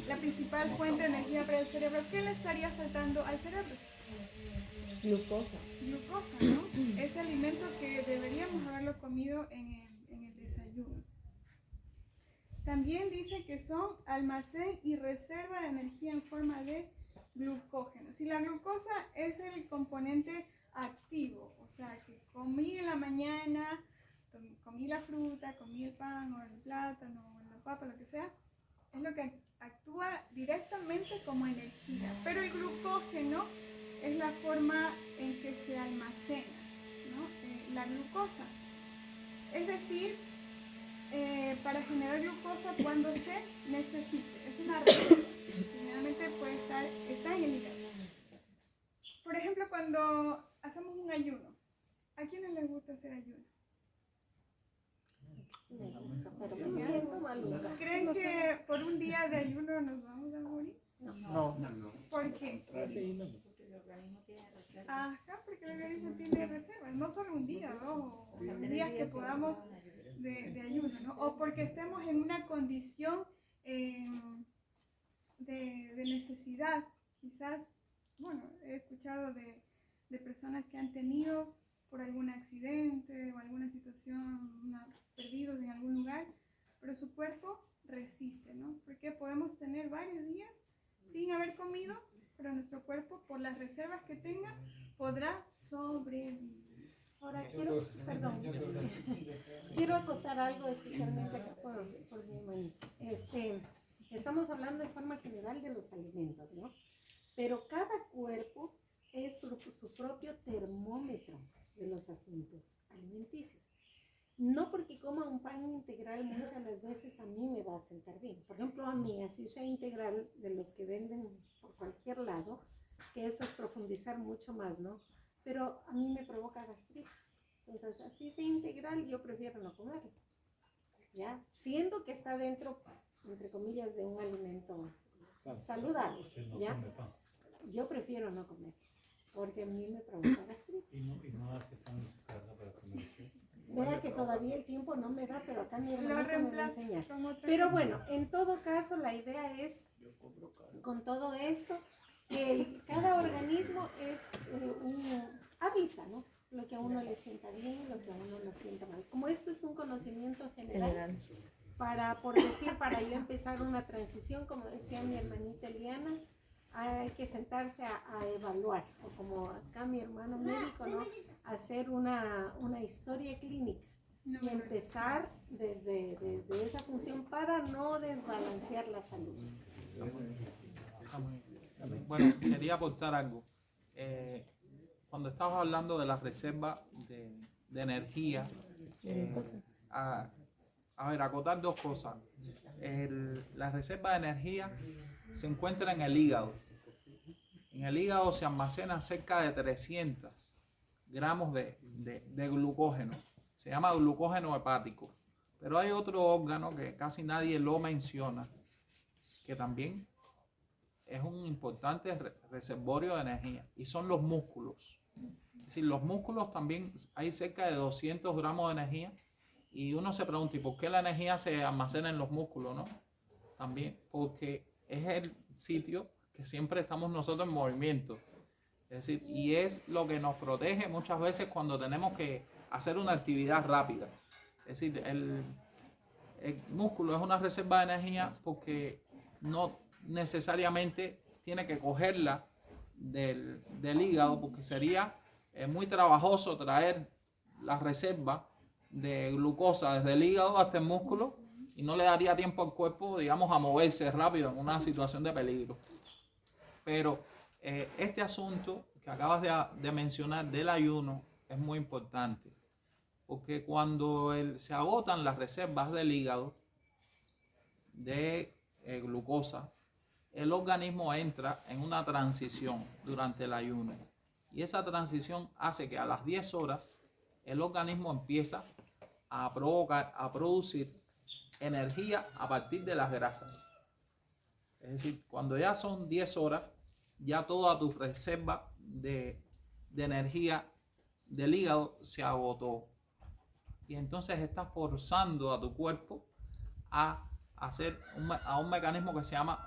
la principal fuente de energía para el cerebro. ¿Qué le estaría faltando al cerebro? Glucosa, ¿no? Ese alimento que deberíamos haberlo comido en el desayuno. También dice que son almacén y reserva de energía en forma de glucógeno. Si la glucosa es el componente activo, o sea, que comí en la mañana, comí la fruta, comí el pan o el plátano o la papa, lo que sea, es lo que actúa directamente como energía. Pero el glucógeno es la forma en que se almacena, ¿no? La glucosa. Es decir, para generar glucosa cuando se necesite. Es una reserva. Generalmente puede está en el hígado. Por ejemplo, cuando hacemos un ayuno, ¿a quiénes les gusta hacer ayuno? Sí me gusta, pero me siento maluca. ¿Creen que por un día de ayuno nos vamos a morir? No. ¿Por qué? Porque el organismo tiene reservas. Ajá, porque el organismo tiene reservas, no solo un día, ¿no? O días que podamos de ayuno, ¿no? O porque estemos en una condición de necesidad. Quizás, bueno, he escuchado de personas que han tenido por algún accidente o alguna situación, perdidos en algún lugar, pero su cuerpo resiste, ¿no? Porque podemos tener varios días sin haber comido, pero nuestro cuerpo, por las reservas que tenga, podrá sobrevivir. Ahora quiero acotar algo especialmente acá por mi hermanito. Estamos hablando de forma general de los alimentos, ¿no? Pero cada cuerpo es su propio termómetro de los asuntos alimenticios. No porque coma un pan integral muchas de las veces a mí me va a sentar bien. Por ejemplo, a mí, así sea integral de los que venden por cualquier lado, que eso es profundizar mucho más, ¿no? Pero a mí me provoca gastritis. Entonces, así sea integral, yo prefiero no comerlo, ¿ya? Siendo que está dentro, entre comillas, de un alimento saludable, ¿ya? Yo prefiero no comer, porque a mí me provoca gastritis. ¿Y no hace pan en su casa para comer? Vea que todavía el tiempo no me da, pero acá mi Lo hermanito me va a reemplazo enseñar. con otra Pero cosa. bueno, en todo caso, la idea es, con todo esto, que cada organismo es avisa, ¿no? Lo que a uno le sienta bien, lo que a uno le sienta mal. Como esto es un conocimiento general, para yo empezar una transición, como decía mi hermanita Eliana, hay que sentarse a evaluar, o como acá mi hermano médico, ¿no? Hacer una historia clínica y empezar desde esa función para no desbalancear la salud. Bueno, quería aportar algo. Cuando estabas hablando de la reserva de energía, a ver, acotar dos cosas. La reserva de energía se encuentra en el hígado. En el hígado se almacenan cerca de 300 gramos de glucógeno. Se llama glucógeno hepático. Pero hay otro órgano que casi nadie lo menciona, que también es un importante reservorio de energía, y son los músculos. Es decir, los músculos también hay cerca de 200 gramos de energía, y uno se pregunta, ¿y por qué la energía se almacena en los músculos, no? También porque es el sitio que siempre estamos nosotros en movimiento. Es decir, y es lo que nos protege muchas veces cuando tenemos que hacer una actividad rápida. Es decir, el músculo es una reserva de energía porque no necesariamente tiene que cogerla del hígado, porque sería muy trabajoso traer la reserva de glucosa desde el hígado hasta el músculo, y no le daría tiempo al cuerpo, digamos, a moverse rápido en una situación de peligro. Pero este asunto que acabas de mencionar del ayuno es muy importante, porque cuando se agotan las reservas del hígado de glucosa, el organismo entra en una transición durante el ayuno, y esa transición hace que a las 10 horas el organismo empieza a producir energía a partir de las grasas. Es decir, cuando ya son 10 horas, ya toda tu reserva de energía del hígado se agotó, y entonces estás forzando a tu cuerpo a hacer un mecanismo que se llama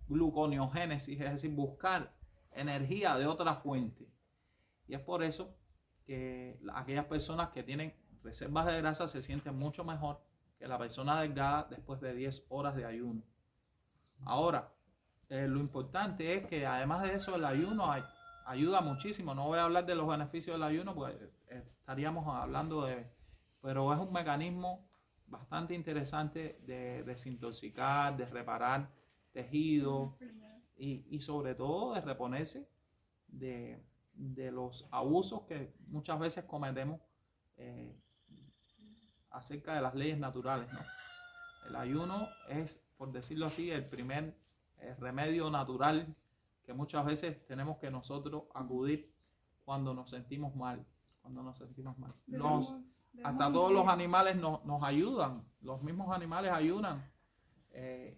gluconeogénesis, es decir, buscar energía de otra fuente. Y es por eso que aquellas personas que tienen reservas de grasa se sienten mucho mejor que la persona delgada después de 10 horas de ayuno. Ahora, lo importante es que además de eso, el ayuno ayuda muchísimo. No voy a hablar de los beneficios del ayuno, pues estaríamos hablando pero es un mecanismo bastante interesante de desintoxicar, de reparar tejido, y sobre todo de reponerse de los abusos que muchas veces cometemos acerca de las leyes naturales, ¿no? El ayuno es, por decirlo así, el primer remedio natural que muchas veces tenemos que nosotros acudir cuando nos sentimos mal. Hasta todos los animales nos ayudan, los mismos animales ayudan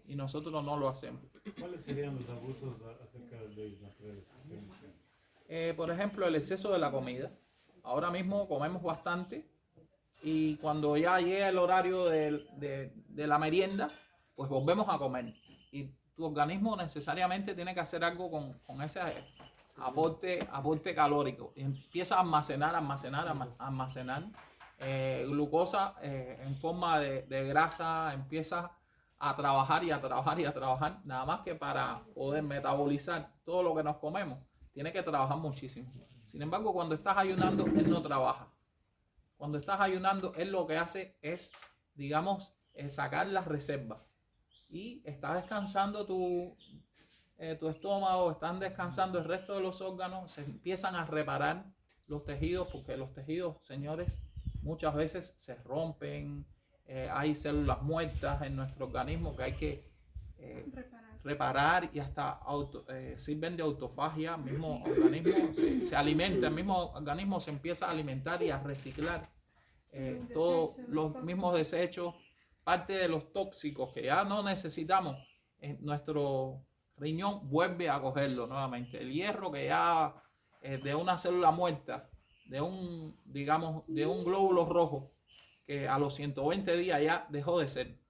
y nosotros no lo hacemos. ¿Cuáles serían los abusos acerca de leyes naturales que se mencionan? Por ejemplo, el exceso de la comida. Ahora mismo comemos bastante y cuando ya llega el horario de la merienda, pues volvemos a comer. Y tu organismo necesariamente tiene que hacer algo con ese aporte calórico. Y empieza a almacenar glucosa en forma de grasa, empieza a trabajar, nada más que para poder metabolizar todo lo que nos comemos. Tiene que trabajar muchísimo. Sin embargo, cuando estás ayunando, él no trabaja. Cuando estás ayunando, él lo que hace es, digamos, sacar las reservas. Y está descansando tu estómago, están descansando el resto de los órganos, se empiezan a reparar los tejidos, porque los tejidos, señores, muchas veces se rompen, hay células muertas en nuestro organismo que hay que reparar y hasta sirven de autofagia. El mismo organismo se alimenta, el mismo organismo se empieza a alimentar y a reciclar todos los mismos desechos, parte de los tóxicos que ya no necesitamos. Nuestro riñón vuelve a cogerlo nuevamente. El hierro que ya de una célula muerta, de un glóbulo rojo, que a los 120 días ya dejó de ser.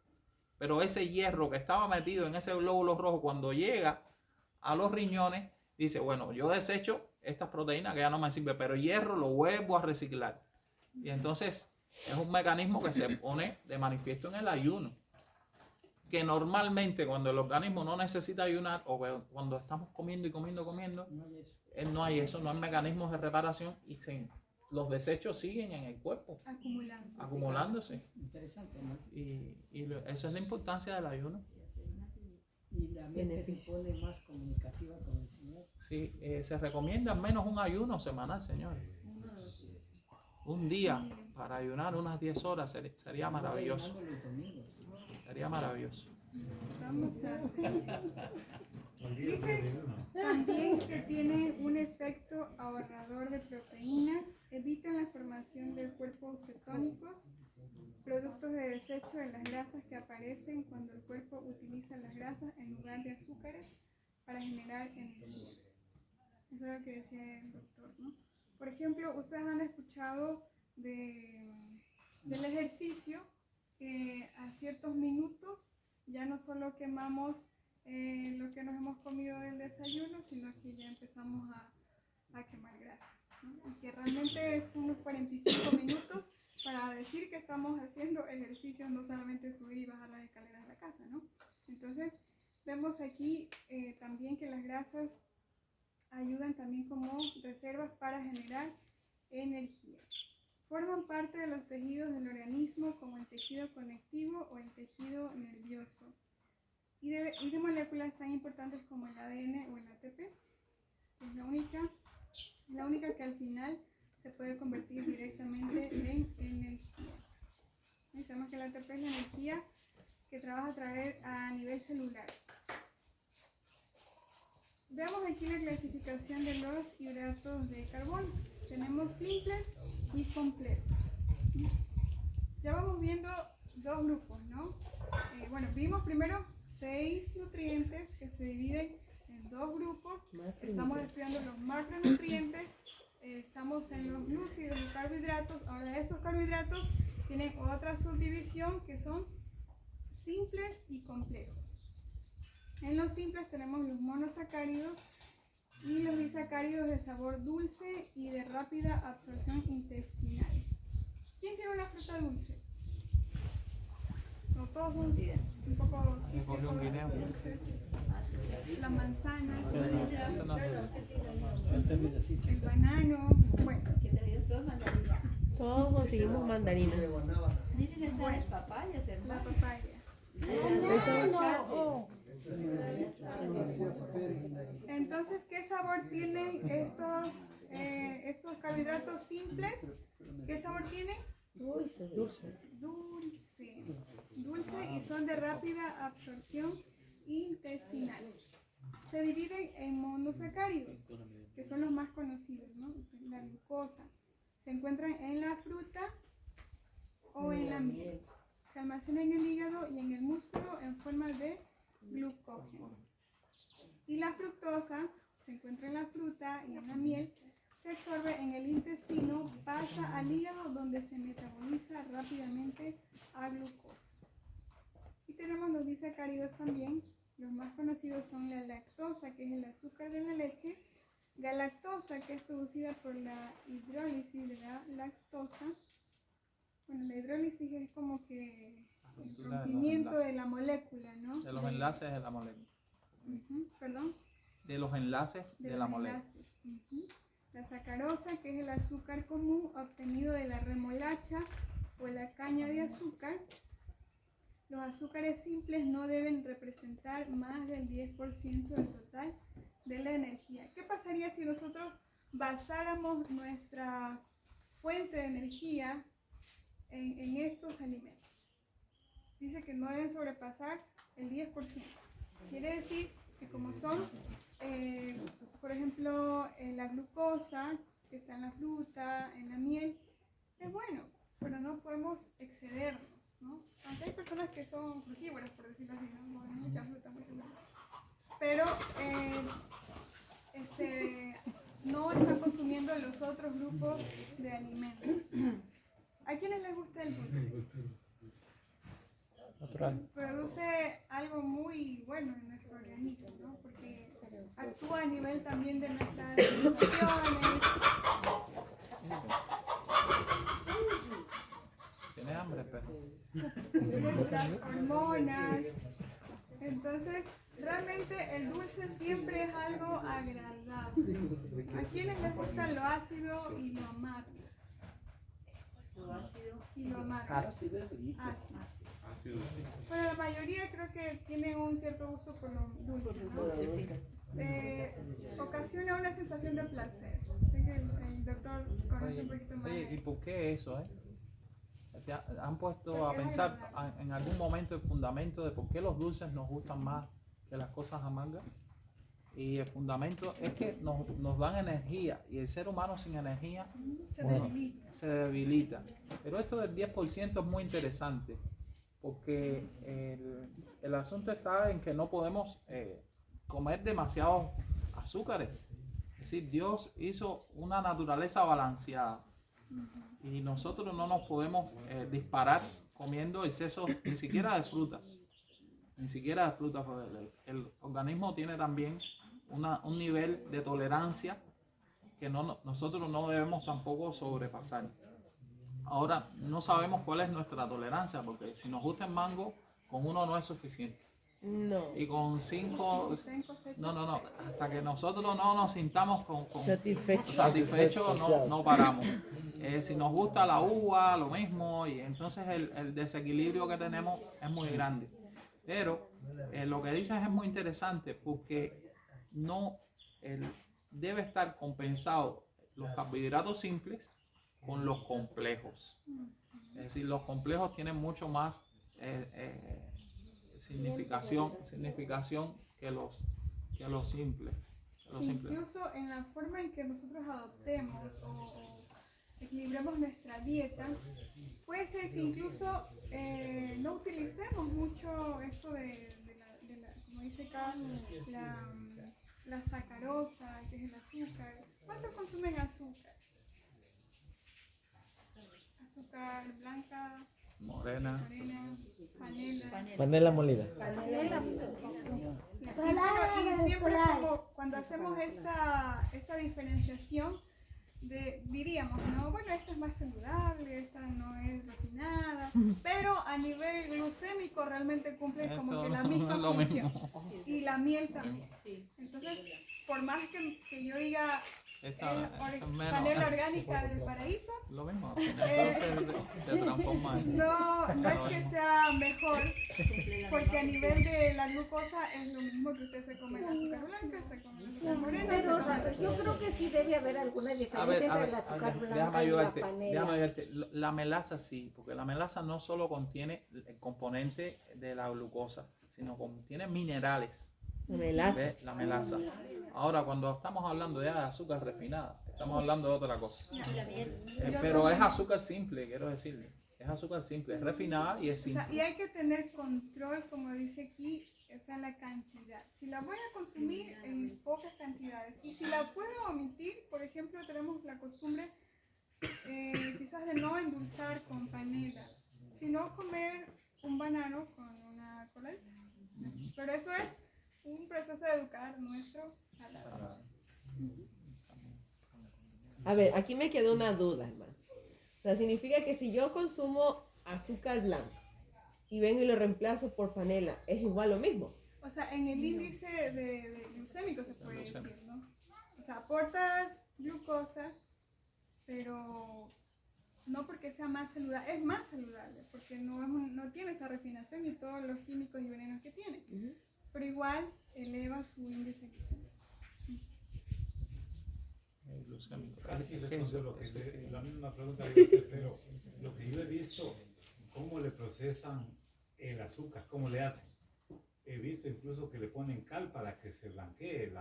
Pero ese hierro que estaba metido en ese glóbulo rojo, cuando llega a los riñones, dice, bueno, yo desecho estas proteínas que ya no me sirven, pero el hierro lo vuelvo a reciclar. Y entonces es un mecanismo que se pone de manifiesto en el ayuno. Que normalmente cuando el organismo no necesita ayunar, o cuando estamos comiendo, no hay mecanismos de reparación y los desechos siguen en el cuerpo, acumulándose. Interesante, ¿no? Y esa es la importancia del ayuno. Y la mente se pone más comunicativa con el Señor. Sí, se recomienda al menos un ayuno semanal, señores. Un día para ayunar unas 10 horas sería maravilloso. Sería maravilloso. Vamos a hacer. Dice también que tiene un efecto ahorrador de proteínas, evitan la formación del cuerpo cetónicos, productos de desecho de las grasas que aparecen cuando el cuerpo utiliza las grasas en lugar de azúcares para generar energía. Eso es lo que decía el doctor, ¿no? Por ejemplo, ustedes han escuchado del ejercicio que a ciertos minutos ya no solo quemamos lo que nos hemos comido del desayuno, sino que ya empezamos a quemar grasa, ¿no? Y que realmente es unos 45 minutos para decir que estamos haciendo ejercicios, no solamente subir y bajar las escaleras de la casa, ¿no? Entonces, vemos aquí también que las grasas ayudan también como reservas para generar energía. Forman parte de los tejidos del organismo como el tejido conectivo o el tejido nervioso y de moléculas tan importantes como el ADN o el ATP. Es la única que al final se puede convertir directamente en energía. Y sabemos que el ATP es la energía que trabaja a nivel celular. Veamos aquí la clasificación de los hidratos de carbono. Tenemos simples y complejos. Ya vamos viendo dos grupos, ¿no? Vimos primero 6 nutrientes que se dividen en dos grupos. Estamos estudiando los macronutrientes, estamos en los glúcidos y carbohidratos. Ahora esos carbohidratos tienen otra subdivisión que son simples y complejos. En los simples tenemos los monosacáridos y los disacáridos de sabor dulce y de rápida absorción intestinal. ¿Quién tiene una fruta dulce? No, todos son un poco dulces. La manzana, el banano, bueno. Todos conseguimos mandarinas. Miren, están las papayas, La hermano. papaya. Entonces, ¿qué sabor tienen estos carbohidratos simples? ¿Qué sabor tienen? Dulce y son de rápida absorción intestinales. Se dividen en monosacáridos, que son los más conocidos, ¿no? La glucosa. Se encuentran en la fruta o en la miel. Se almacena en el hígado y en el músculo en forma de glucógeno. Y la fructosa se encuentra en la fruta y en la miel. Se absorbe en el intestino, pasa al hígado donde se metaboliza rápidamente a glucosa. Y tenemos los disacáridos también. Los más conocidos son la lactosa, que es el azúcar de la leche, galactosa, que es producida por la hidrólisis de la lactosa. Bueno, la hidrólisis es como que el rompimiento de la molécula, ¿no? De los enlaces de la molécula. Perdón. De los enlaces de la molécula. La sacarosa, que es el azúcar común obtenido de la remolacha o la caña de azúcar. Los azúcares simples no deben representar más del 10% del total de la energía. ¿Qué pasaría si nosotros basáramos nuestra fuente de energía en estos alimentos? Dice que no deben sobrepasar el 10%. Quiere decir que como son, por ejemplo, la glucosa, que está en la fruta, en la miel, es bueno, pero no podemos excedernos, ¿no? Aunque hay personas que son frugívoras, por decirlo así, no hay mucha fruta, pero no están consumiendo los otros grupos de alimentos. ¿A quiénes les gusta el dulce? Natural. Produce algo muy bueno en nuestro organismo, ¿no? Porque actúa a nivel también de nuestras emociones. ¿Tiene hambre, perro? De nuestras hormonas. Entonces, realmente el dulce siempre es algo agradable. ¿A quiénes les gusta lo ácido y lo amargo? Lo ácido. Y lo amargo. Ácido. Ácido. Bueno, la mayoría creo que tienen un cierto gusto por lo dulce, ¿no? Ocasiona una sensación de placer. Sé que el doctor conoce un poquito más. Oye, ¿y por qué eso, ¿Te han puesto a pensar en algún momento el fundamento de por qué los dulces nos gustan más que las cosas amargas? Y el fundamento es que nos dan energía, y el ser humano sin energía se debilita. Pero esto del 10% es muy interesante, porque el asunto está en que no podemos comer demasiados azúcares. Es decir, Dios hizo una naturaleza balanceada, y nosotros no nos podemos disparar comiendo excesos ni siquiera de frutas. Porque el organismo tiene también un nivel de tolerancia que nosotros no debemos tampoco sobrepasar. Ahora, no sabemos cuál es nuestra tolerancia, porque si nos gusta el mango, con uno no es suficiente. No. Y con 5, no, hasta que nosotros no nos sintamos satisfechos, no paramos. Si nos gusta la uva, lo mismo, y entonces el desequilibrio que tenemos es muy grande. Pero lo que dices es muy interesante, porque debe estar compensado los carbohidratos simples con los complejos. Es decir, los complejos tienen mucho más significación que los simples. Incluso en la forma en que nosotros adoptemos o equilibremos nuestra dieta, puede ser que incluso no utilicemos mucho esto como dice acá, la sacarosa, que es el azúcar. ¿Cuánto consumen azúcar? Azúcar blanca, morena, Panela molida. Y siempre como cuando hacemos esta diferenciación, diríamos, no, bueno, esta es más saludable, esta no es refinada, pero a nivel glucémico realmente cumple como que la misma función. Y la miel también. Entonces, por más que yo diga panela orgánica del paraíso, lo mismo, entonces se transforma en... no es que sea mejor, porque a nivel de la glucosa es lo mismo que usted se come el azúcar blanca, se come el azúcar morena. Pero yo creo que sí debe haber alguna diferencia entre el azúcar blanca y la panela. La melaza sí, porque la melaza no solo contiene el componente de la glucosa, sino contiene minerales. Melaza. ¿Ve? La melaza. Ahora, cuando estamos hablando ya de azúcar refinada, estamos hablando de otra cosa. Y la miel. Pero es azúcar simple, quiero decirle. Es azúcar simple, es refinada y es O simple. sea, y hay que tener control, como dice aquí, o sea, la cantidad. Si la voy a consumir en pocas cantidades y si la puedo omitir, por ejemplo, tenemos la costumbre quizás de no endulzar con panela, sino comer un banano con una coladita. Pero eso es un proceso de educar nuestro paladar. A ver, aquí me quedó una duda, hermano. O sea, significa que si yo consumo azúcar blanco y vengo y lo reemplazo por panela, ¿es igual lo mismo? O sea, en el índice de glucémico se puede decir, ¿no? O sea, aporta glucosa, pero no porque sea más saludable, es más saludable, porque no tiene esa refinación y todos los químicos y venenos que tiene. Pero igual eleva su índice glucémico. Casi respondió la misma pregunta que yo hice, pero lo que yo he visto, cómo le procesan el azúcar, cómo le hacen. He visto incluso que le ponen cal para que se blanquee el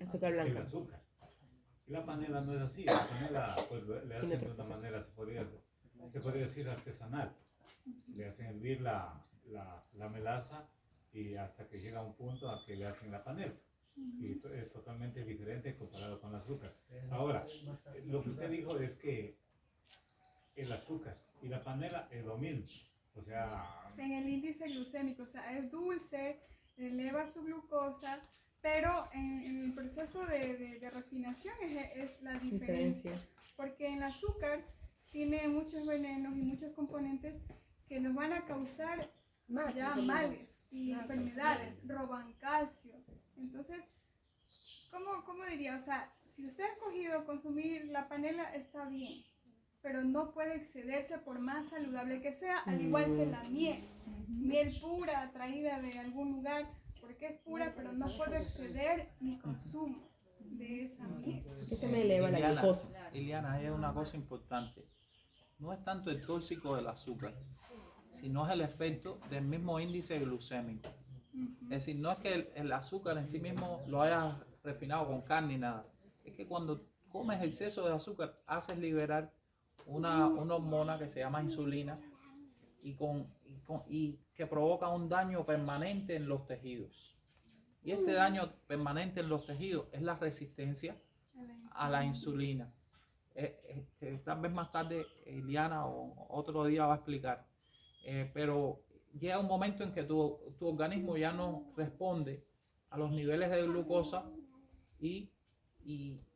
Azúcar blanco. el azúcar. Y la panela no es así, la panela pues, le hacen de una manera, se podría decir, artesanal. Le hacen hervir la melaza y hasta que llega a un punto a que le hacen la panela. Y es totalmente diferente comparado con el azúcar. Ahora, lo que usted dijo es que el azúcar y la panela es lo mismo. O sea, En el índice glucémico, o sea, es dulce, eleva su glucosa, pero en el proceso de refinación es la diferencia. Porque el azúcar tiene muchos venenos y muchos componentes que nos van a causar males y enfermedades, roban calcio. Entonces, ¿cómo diría? O sea, si usted ha escogido consumir la panela, está bien, pero no puede excederse por más saludable que sea, al igual que la miel. Miel pura, traída de algún lugar, porque es pura, pero no puedo exceder mi consumo de esa miel. Que se me eleva la glucosa. Iliana, hay una cosa importante. No es tanto el tóxico del azúcar, sino es el efecto del mismo índice glucémico. Es decir, no es que el azúcar en sí mismo lo hayas refinado con carne ni nada. Es que cuando comes exceso de azúcar, haces liberar una hormona que se llama insulina y que provoca un daño permanente en los tejidos. Y este daño permanente en los tejidos es la resistencia a la insulina. Que tal vez más tarde Iliana o otro día va a explicar. Pero llega un momento en que tu organismo ya no responde a los niveles de glucosa y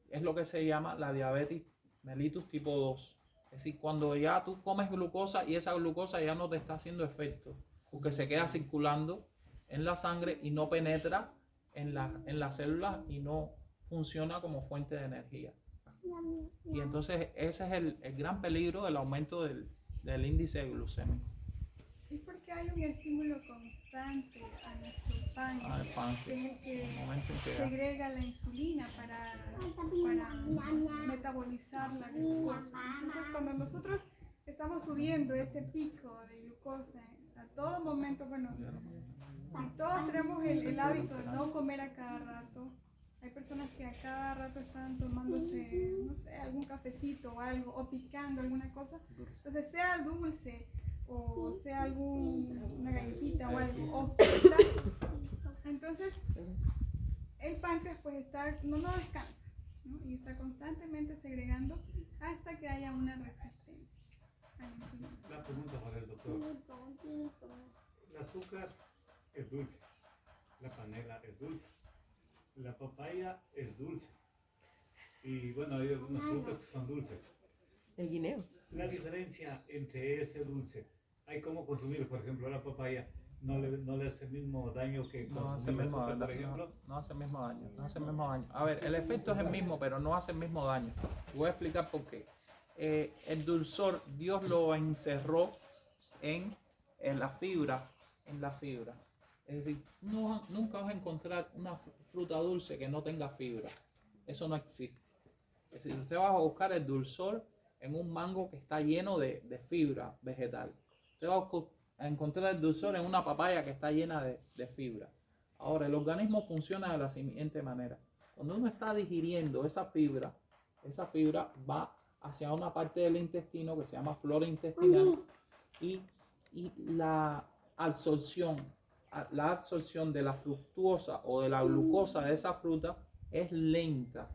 es lo que se llama la diabetes mellitus tipo 2. Es decir, cuando ya tú comes glucosa y esa glucosa ya no te está haciendo efecto, porque se queda circulando en la sangre y no penetra en las células y no funciona como fuente de energía. Y entonces ese es el gran peligro del aumento del índice glucémico. Es porque hay un estímulo constante a nuestro páncreas, que es el que segrega la insulina para metabolizar la glucosa. Entonces, cuando nosotros estamos subiendo ese pico de glucosa a todo momento, bueno, si todos tenemos el hábito de no comer a cada rato, hay personas que a cada rato están tomándose, no sé, algún cafecito o algo, o picando alguna cosa, entonces sea dulce, o sea una galletita o algo, o fruta, entonces el páncreas pues no descansa, ¿no? Y está constantemente segregando hasta que haya una resistencia a la insulina. la pregunta para el doctor. El azúcar es dulce, la panela es dulce, la papaya es dulce y bueno, hay algunas frutas que son dulces. El guineo. La diferencia entre ese dulce, hay cómo consumir, por ejemplo, la papaya, no le hace el mismo daño que consumir el azúcar, por ejemplo. No hace el mismo daño, no hace el mismo daño. A ver, el efecto es el mismo, pero no hace el mismo daño. Voy a explicar por qué. El dulzor, Dios lo encerró en la fibra, Es decir, nunca vas a encontrar una fruta dulce que no tenga fibra. Eso no existe. Es decir, usted va a buscar el dulzor en un mango que está lleno de fibra vegetal. Usted va a encontrar el dulzor en una papaya que está llena de fibra. Ahora, el organismo funciona de la siguiente manera. Cuando uno está digiriendo esa fibra va hacia una parte del intestino que se llama flora intestinal y la absorción de la fructuosa o de la glucosa de esa fruta es lenta,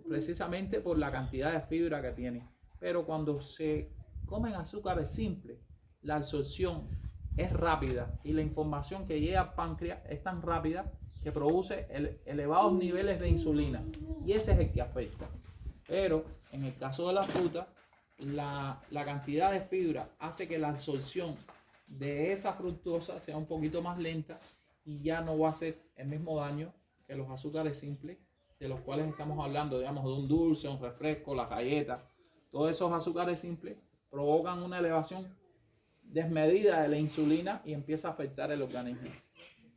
precisamente por la cantidad de fibra que tiene. Pero cuando se comen azúcares simples, la absorción es rápida y la información que llega al páncreas es tan rápida que produce elevados niveles de insulina, y ese es el que afecta. Pero en el caso de la fruta, la cantidad de fibra hace que la absorción de esa fructosa sea un poquito más lenta y ya no va a hacer el mismo daño que los azúcares simples, de los cuales estamos hablando, digamos, de un dulce, un refresco, las galletas. Todos esos azúcares simples provocan una elevación desmedida de la insulina y empieza a afectar el organismo.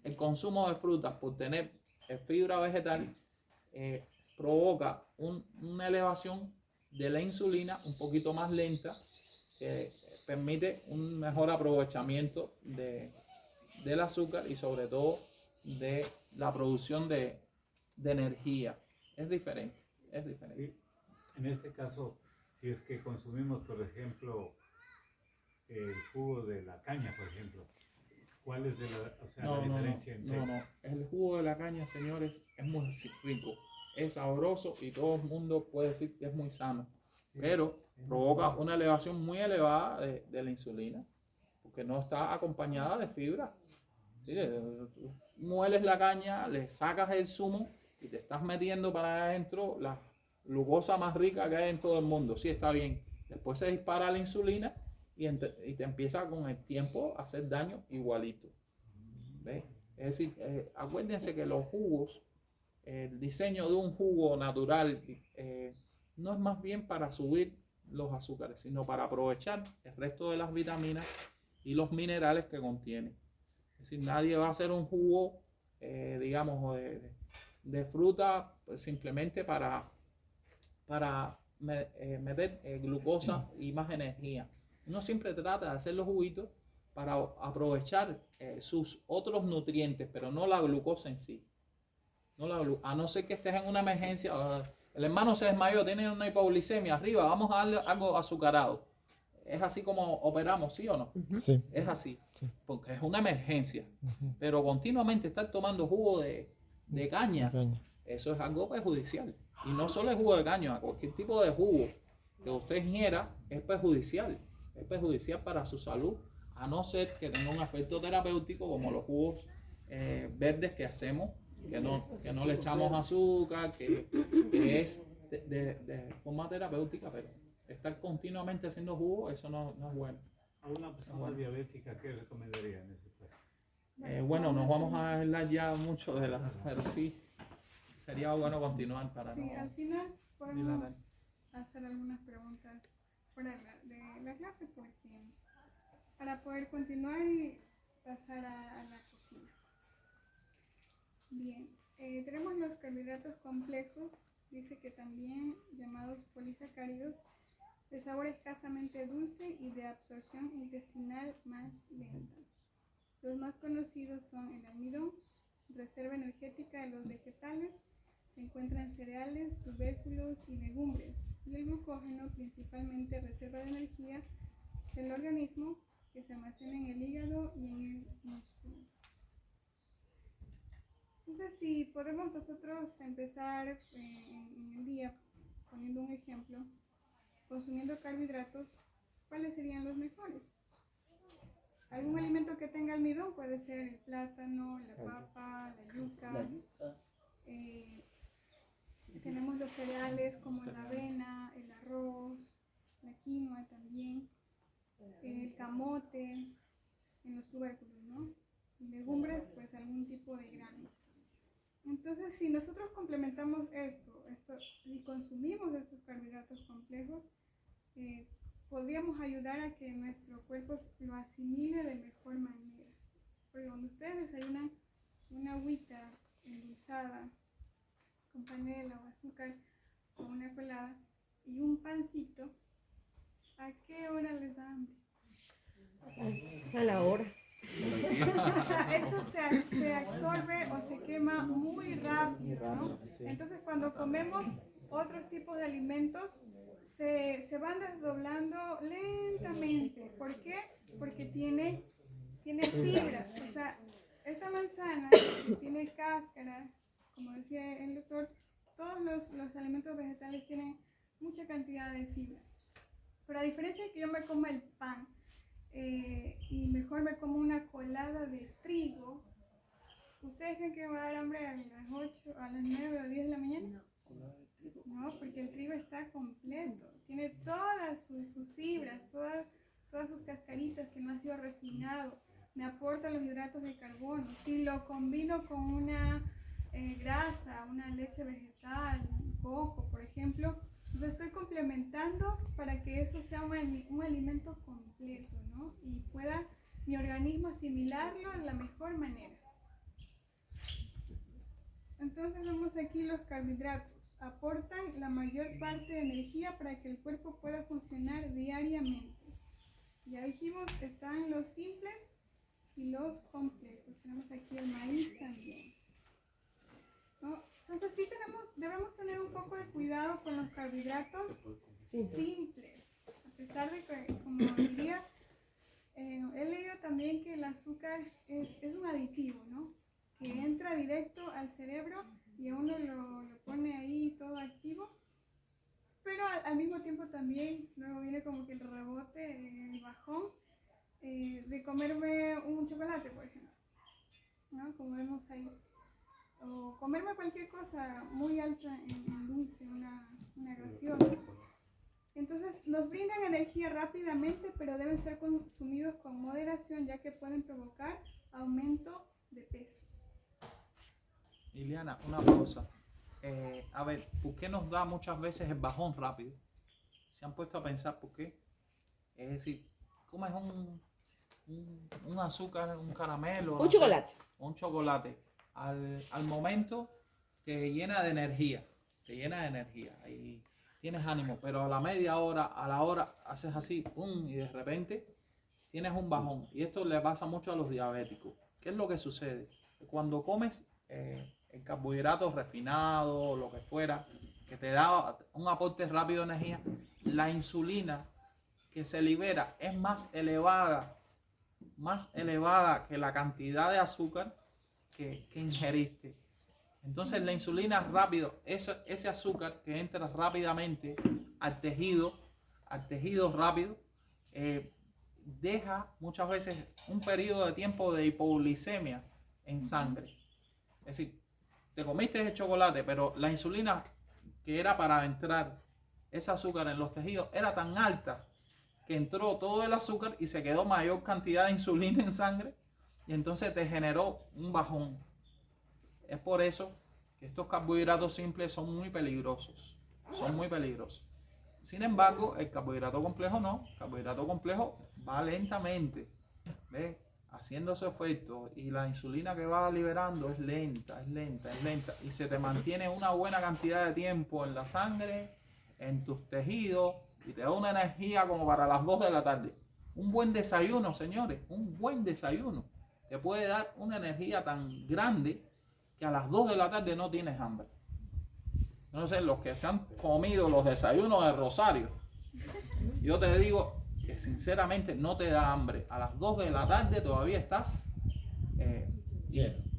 El consumo de frutas por tener fibra vegetal provoca una elevación de la insulina un poquito más lenta, que permite un mejor aprovechamiento del azúcar y sobre todo de la producción de energía. Es diferente. En este caso, si es que consumimos, por ejemplo, el jugo de la caña, por ejemplo, ¿cuál es la diferencia entre...? No. El jugo de la caña, señores, es muy rico, es sabroso y todo el mundo puede decir que es muy sano, pero provoca una elevación muy elevada de la insulina, porque no está acompañada de fibra. ¿Sí? Mueles la caña, le sacas el zumo y te estás metiendo para adentro la glucosa más rica que hay en todo el mundo. Sí, está bien. Después se dispara la insulina y te empieza con el tiempo a hacer daño igualito. ¿Ves? Es decir, acuérdense que los jugos, el diseño de un jugo natural no es más bien para subir los azúcares, sino para aprovechar el resto de las vitaminas y los minerales que contiene. Es decir, nadie va a hacer un jugo, digamos, de fruta pues, simplemente para meter glucosa y más energía. Uno siempre trata de hacer los juguitos para aprovechar sus otros nutrientes, pero no la glucosa en sí. A no ser que estés en una emergencia, el hermano se desmayó, tiene una hipoglicemia arriba, vamos a darle algo azucarado. Es así como operamos, ¿sí o no? Sí. Es así, Sí. porque es una emergencia. Pero continuamente estar tomando jugo de caña, eso es algo perjudicial. Y no solo el jugo de caña, cualquier tipo de jugo que usted ingiera es perjudicial. Es perjudicial para su salud, a no ser que tenga un efecto terapéutico como los jugos verdes que hacemos, que no le echamos azúcar, que es de forma terapéutica, pero estar continuamente haciendo jugo, eso no es bueno. A una persona diabética, ¿qué recomendaría en ese caso? Bueno, nos vamos a hablar ya mucho pero sí, sería bueno continuar para sí, no... al final podemos hacer algunas preguntas fuera de la clase para poder continuar y pasar a la cocina. Bien, tenemos los carbohidratos complejos, dice que también llamados polisacáridos, de sabor escasamente dulce y de absorción intestinal más lenta. Los más conocidos son el almidón, reserva energética de los vegetales, se encuentran cereales, tubérculos y legumbres, y el glucógeno, principalmente reserva de energía del organismo que se almacena en el hígado y en el músculo. Entonces, si podemos nosotros empezar en el día, poniendo un ejemplo, consumiendo carbohidratos, ¿cuáles serían los mejores? Algún alimento que tenga almidón puede ser el plátano, la papa, la yuca. Tenemos los cereales como la avena, el arroz, la quinoa también, el camote, en los tubérculos, ¿no? Y legumbres, pues algún tipo de grano. Entonces, si nosotros complementamos esto y consumimos estos carbohidratos complejos, podríamos ayudar a que nuestro cuerpo lo asimile de mejor manera. Porque cuando ustedes desayunan una agüita endulzada con panela o azúcar o una colada y un pancito, ¿a qué hora les da hambre? A la hora. O sea, eso se absorbe o se quema muy rápido, ¿no? Entonces cuando comemos otros tipos de alimentos se van desdoblando lentamente. ¿Por qué? Porque tiene fibras. O sea, esta manzana tiene cáscara, como decía el doctor, todos los alimentos vegetales tienen mucha cantidad de fibras. Pero a diferencia de que yo me coma el pan, y mejor me como una colada de trigo, ¿ustedes creen que me va a dar hambre a las 8, a las 9 o 10 de la mañana? No, porque el trigo está completo, tiene todas sus fibras, todas sus cascaritas que no ha sido refinado, me aporta los hidratos de carbono. Si lo combino con una grasa, una leche vegetal, un coco, por ejemplo, pues estoy complementando para que eso sea un alimento completo, ¿no? Y pueda mi organismo asimilarlo de la mejor manera. Entonces vemos aquí los carbohidratos. Aportan la mayor parte de energía para que el cuerpo pueda funcionar diariamente. Ya dijimos, están los simples y los complejos. Tenemos aquí el maíz también, ¿no? Entonces sí debemos tener un poco de cuidado con los carbohidratos simples. A pesar de que, como diría, he leído también que el azúcar es un aditivo, ¿no? Que entra directo al cerebro y a uno lo pone ahí todo activo. Pero al mismo tiempo también luego viene como que el rebote, el bajón de comerme un chocolate, por ejemplo, ¿no? Como vemos ahí. O comerme cualquier cosa muy alta en dulce, una gaseosa. Entonces nos brindan energía rápidamente, pero deben ser consumidos con moderación, ya que pueden provocar aumento de peso. Liliana, una cosa. A ver, ¿por qué nos da muchas veces el bajón rápido? ¿Se han puesto a pensar por qué? Es decir, comes un azúcar, un caramelo, Un chocolate. Un chocolate. Al momento te llena de energía, y tienes ánimo, pero a la media hora, a la hora, haces así, ¡pum! Y de repente tienes un bajón. Y esto le pasa mucho a los diabéticos. ¿Qué es lo que sucede? Cuando comes el carbohidrato refinado o lo que fuera, que te da un aporte rápido de energía, la insulina que se libera es más elevada que la cantidad de azúcar que ingeriste. Entonces la insulina rápido, ese azúcar que entra rápidamente al tejido rápido, deja muchas veces un periodo de tiempo de hipoglicemia en sangre. Es decir, te comiste el chocolate, pero la insulina que era para entrar ese azúcar en los tejidos era tan alta que entró todo el azúcar y se quedó mayor cantidad de insulina en sangre y entonces te generó un bajón. Es por eso que estos carbohidratos simples son muy peligrosos. Sin embargo, el carbohidrato complejo no. El carbohidrato complejo va lentamente, ¿ves? Haciendo su efecto, y la insulina que va liberando es lenta, y se te mantiene una buena cantidad de tiempo en la sangre, en tus tejidos, y te da una energía como para las 2 de la tarde. Un buen desayuno, señores, un buen desayuno te puede dar una energía tan grande que a las 2 de la tarde no tienes hambre. No sé, los que se han comido los desayunos de Rosario, yo te digo que sinceramente no te da hambre. A las 2 de la tarde todavía estás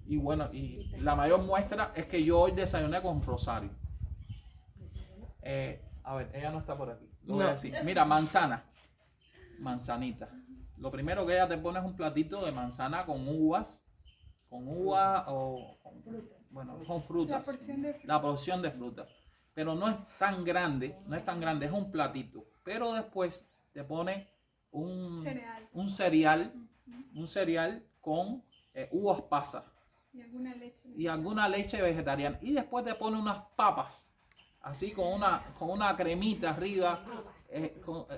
y bueno, y la mayor muestra es que yo hoy desayuné con Rosario. A ver, ella no está por aquí. Lo voy a decir. Mira, manzanita. Lo primero que ella te pone es un platito de manzana con uvas o con frutas. La porción de fruta. Pero no es tan grande, es un platito. Pero después te pone un cereal con uvas pasas y alguna leche vegetariana. Y después te pone unas papas, así con una cremita arriba,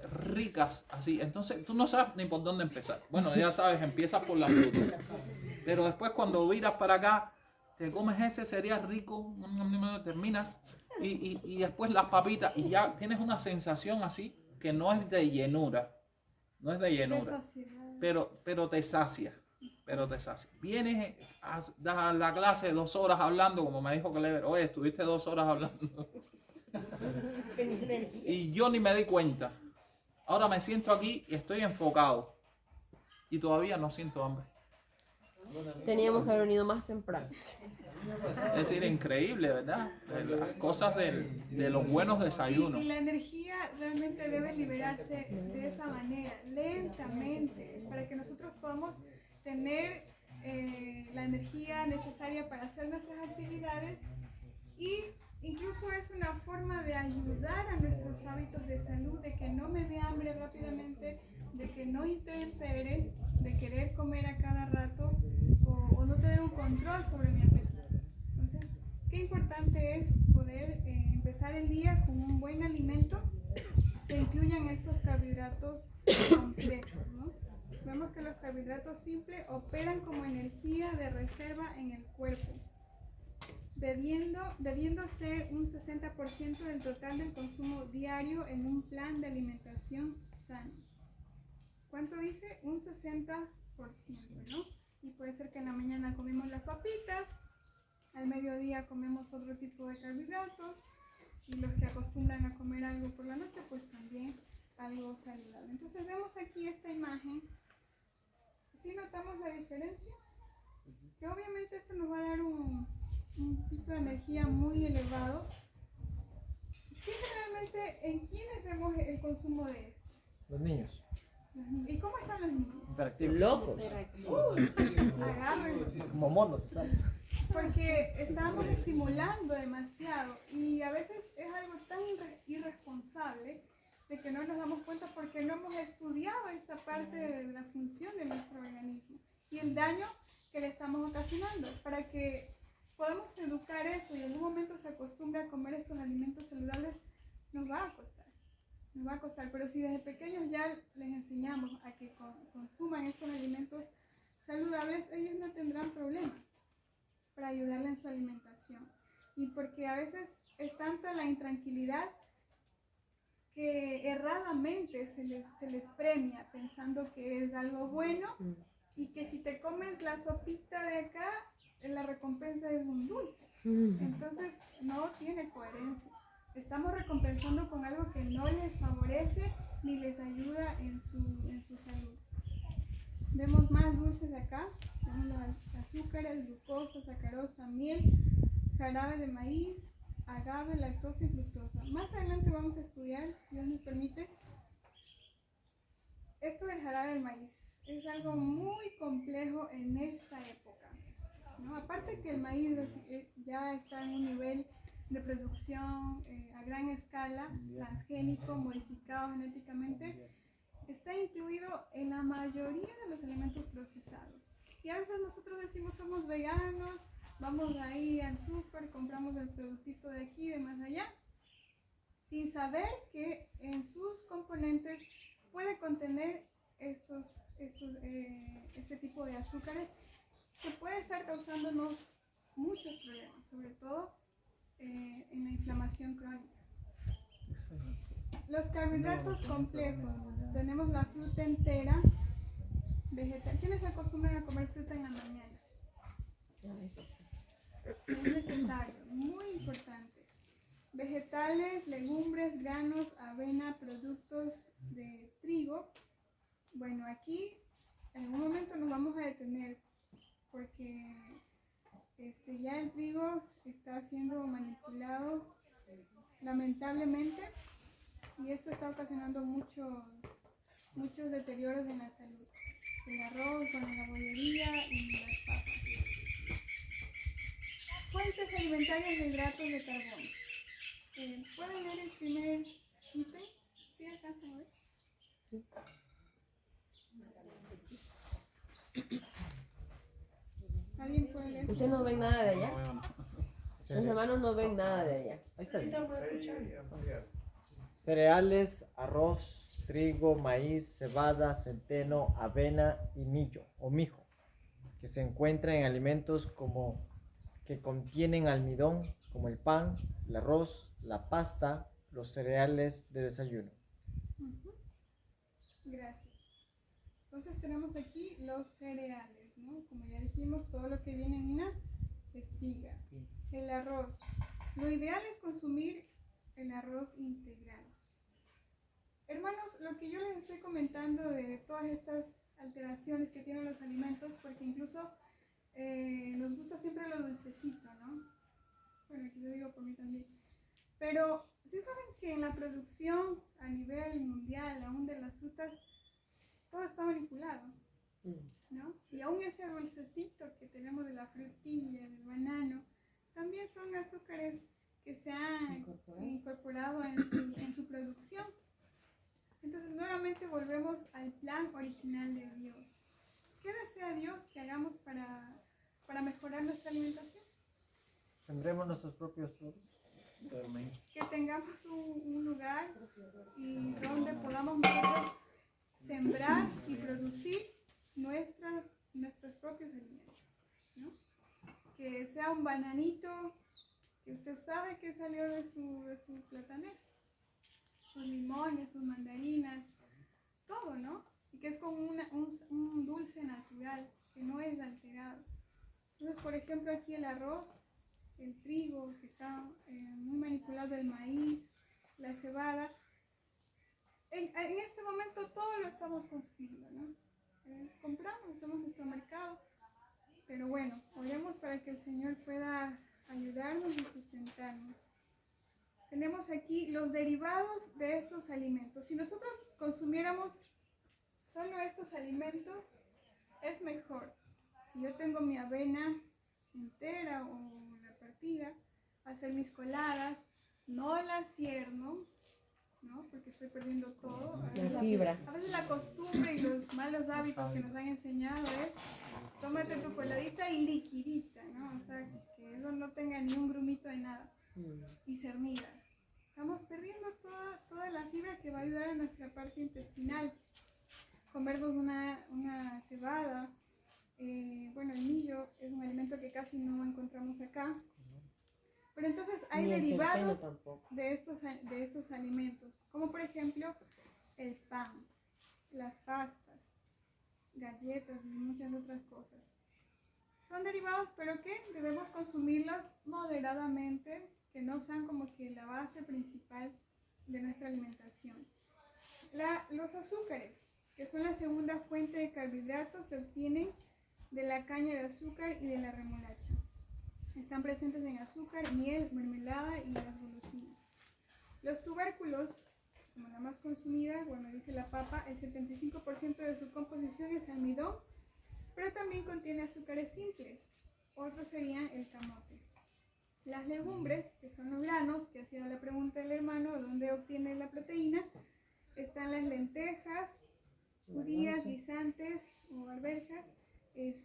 ricas, así. Entonces tú no sabes ni por dónde empezar. Bueno, ya sabes, empiezas por la fruta. Pero después cuando viras para acá, te comes ese cereal rico, terminas, y después las papitas, y ya tienes una sensación así que no es de llenura. pero te sacia. Pero te sacia. Vienes, das la clase 2 horas hablando, como me dijo Clever, oye, estuviste 2 horas hablando. Y yo ni me di cuenta. Ahora me siento aquí y estoy enfocado. Y todavía no siento hambre. Teníamos que haber venido más temprano. Es decir, increíble, ¿verdad? Las cosas de los buenos desayunos. Y la energía realmente debe liberarse de esa manera, lentamente, para que nosotros podamos tener la energía necesaria para hacer nuestras actividades, y incluso es una forma de ayudar a nuestros hábitos de salud, de que no me dé hambre rápidamente, de que no intempere, de querer comer a cada rato o no tener un control sobre mi apetito. Entonces, qué importante es poder empezar el día con un buen alimento que incluyan estos carbohidratos complejos, ¿no? Vemos que los carbohidratos simples operan como energía de reserva en el cuerpo, debiendo ser un 60% del total del consumo diario en un plan de alimentación sano. ¿Cuánto dice? Un 60%, ¿no? Y puede ser que en la mañana comemos las papitas, al mediodía comemos otro tipo de carbohidratos, y los que acostumbran a comer algo por la noche, pues también algo saludable. Entonces vemos aquí esta imagen. ¿Sí notamos la diferencia? Que obviamente esto nos va a dar un pico de energía muy elevado. Generalmente, ¿en quiénes vemos el consumo de esto? Los niños. ¿Y cómo están los niños? Hiperactivos. Locos. Agárrense. Como monos. ¿sabes? Porque estamos estimulando demasiado y a veces es algo tan irresponsable de que no nos damos cuenta porque no hemos estudiado esta parte de la función de nuestro organismo y el daño que le estamos ocasionando. Para que podamos educar eso y en un momento se acostumbre a comer estos alimentos saludables, nos va a costar, pero si desde pequeños ya les enseñamos a que consuman estos alimentos saludables, ellos no tendrán problemas para ayudarle en su alimentación. Y porque a veces es tanta la intranquilidad que erradamente se les premia pensando que es algo bueno y que si te comes la sopita de acá, la recompensa es un dulce. Entonces no tiene coherencia. Estamos recompensando con algo que no les favorece ni les ayuda en su salud. Vemos más dulces de acá. Tenemos los azúcares, glucosa, sacarosa, miel, jarabe de maíz, agave, lactosa y fructosa. Más adelante vamos a estudiar, si Dios nos permite, esto del jarabe del maíz. Es algo muy complejo en esta época, ¿no? Aparte que el maíz ya está en un nivel de producción a gran escala, transgénico, modificado genéticamente, está incluido en la mayoría de los alimentos procesados. Y a veces nosotros decimos somos veganos, vamos ahí al súper, compramos el productito de aquí, de más allá, sin saber que en sus componentes puede contener este tipo de azúcares que puede estar causándonos muchos problemas, sobre todo en la inflamación crónica. Los carbohidratos complejos, tenemos la fruta entera, vegetal. ¿Quiénes se acostumbran a comer fruta en la mañana? Es necesario, muy importante. Vegetales, legumbres, granos, avena, productos de trigo. Bueno, aquí en un momento nos vamos a detener porque ya el trigo está siendo manipulado lamentablemente y esto está ocasionando muchos deterioros en la salud. El arroz, bueno, la bollería y las papas. Fuentes alimentarias de hidratos de carbono. ¿Pueden leer el primer ítem? ¿Sí alcanzan a ver? ¿Alguien puede leer? Ustedes no ven nada de allá. No veo nada. Los hermanos no ven nada de allá. Ahí está bien. Cereales, arroz, trigo, maíz, cebada, centeno, avena y millo o mijo, que se encuentran en alimentos como que contienen almidón, como el pan, el arroz, la pasta, los cereales de desayuno. Gracias. Entonces tenemos aquí los cereales, ¿no? Como ya dijimos, todo lo que viene en una espiga. El arroz. Lo ideal es consumir el arroz integral. Hermanos, lo que yo les estoy comentando de todas estas alteraciones que tienen los alimentos, porque incluso nos gusta siempre lo dulcecito, ¿no? Bueno, aquí lo digo por mí también. Pero sí saben que en la producción a nivel mundial, aún de las frutas, todo está manipulado, ¿no? Y aún ese dulcecito que tenemos de la frutilla, del banano, también son azúcares que se han incorporado en su producción. Entonces nuevamente volvemos al plan original de Dios. ¿Qué desea Dios que hagamos para mejorar nuestra alimentación? Sembremos nuestros propios productos. Que tengamos un lugar y donde podamos nosotros sembrar y producir nuestros propios alimentos, ¿no? Que sea un bananito que usted sabe que salió de su platanera, sus limones, sus mandarinas, todo, ¿no? Y que es como un dulce natural, que no es alterado. Entonces, por ejemplo, aquí el arroz, el trigo, que está muy manipulado, el maíz, la cebada. En este momento todo lo estamos consumiendo, ¿no? Compramos, hacemos nuestro mercado, pero bueno, oremos para que el Señor pueda ayudarnos y sustentarnos. Tenemos aquí los derivados de estos alimentos. Si nosotros consumiéramos solo estos alimentos, es mejor. Si yo tengo mi avena entera o la partida, hacer mis coladas, no las cierno, ¿no? Porque estoy perdiendo todo. La fibra. A veces la costumbre y los malos hábitos que nos han enseñado es tómate tu coladita y liquidita, ¿no? O sea, que eso no tenga ni un grumito de nada. Y cernida. Estamos perdiendo toda la fibra que va a ayudar a nuestra parte intestinal. Comernos una cebada. Bueno, el millo es un alimento que casi no encontramos acá. Pero entonces hay derivados de estos alimentos, como por ejemplo el pan, las pastas, galletas y muchas otras cosas. Son derivados, pero que debemos consumirlos moderadamente, que no sean como que la base principal de nuestra alimentación. Los azúcares, que son la segunda fuente de carbohidratos, se obtienen de la caña de azúcar y de la remolacha. Están presentes en azúcar, miel, mermelada y las golosinas. Los tubérculos, como la más consumida, bueno, dice la papa, el 75% de su composición es almidón, pero también contiene azúcares simples. Otro sería el camote. Las legumbres, que son los granos, que ha sido la pregunta del hermano, ¿dónde obtiene la proteína? Están las lentejas, judías, guisantes o arvejas,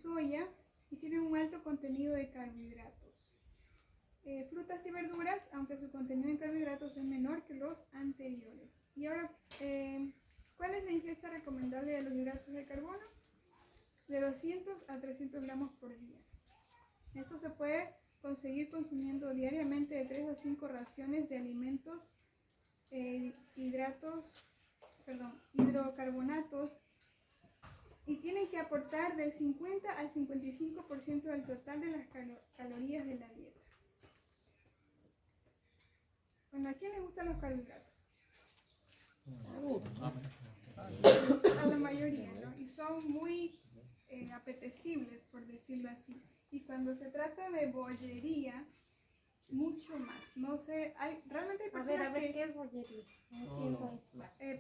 soya, y tienen un alto contenido de carbohidratos. Frutas y verduras, aunque su contenido en carbohidratos es menor que los anteriores. Y ahora, ¿cuál es la ingesta recomendable de los hidratos de carbono? De 200 a 300 gramos por día. Esto se puede conseguir consumiendo diariamente de 3 a 5 raciones de alimentos, hidrocarbonatos, y tienen que aportar del 50 al 55% del total de las calorías de la dieta. Bueno, ¿a quién les gustan los carbohidratos? A la mayoría, ¿no? Y son muy apetecibles, por decirlo así. Y cuando se trata de bollería, mucho más. No sé, realmente hay personas que... ¿qué es bollería? No entiendo.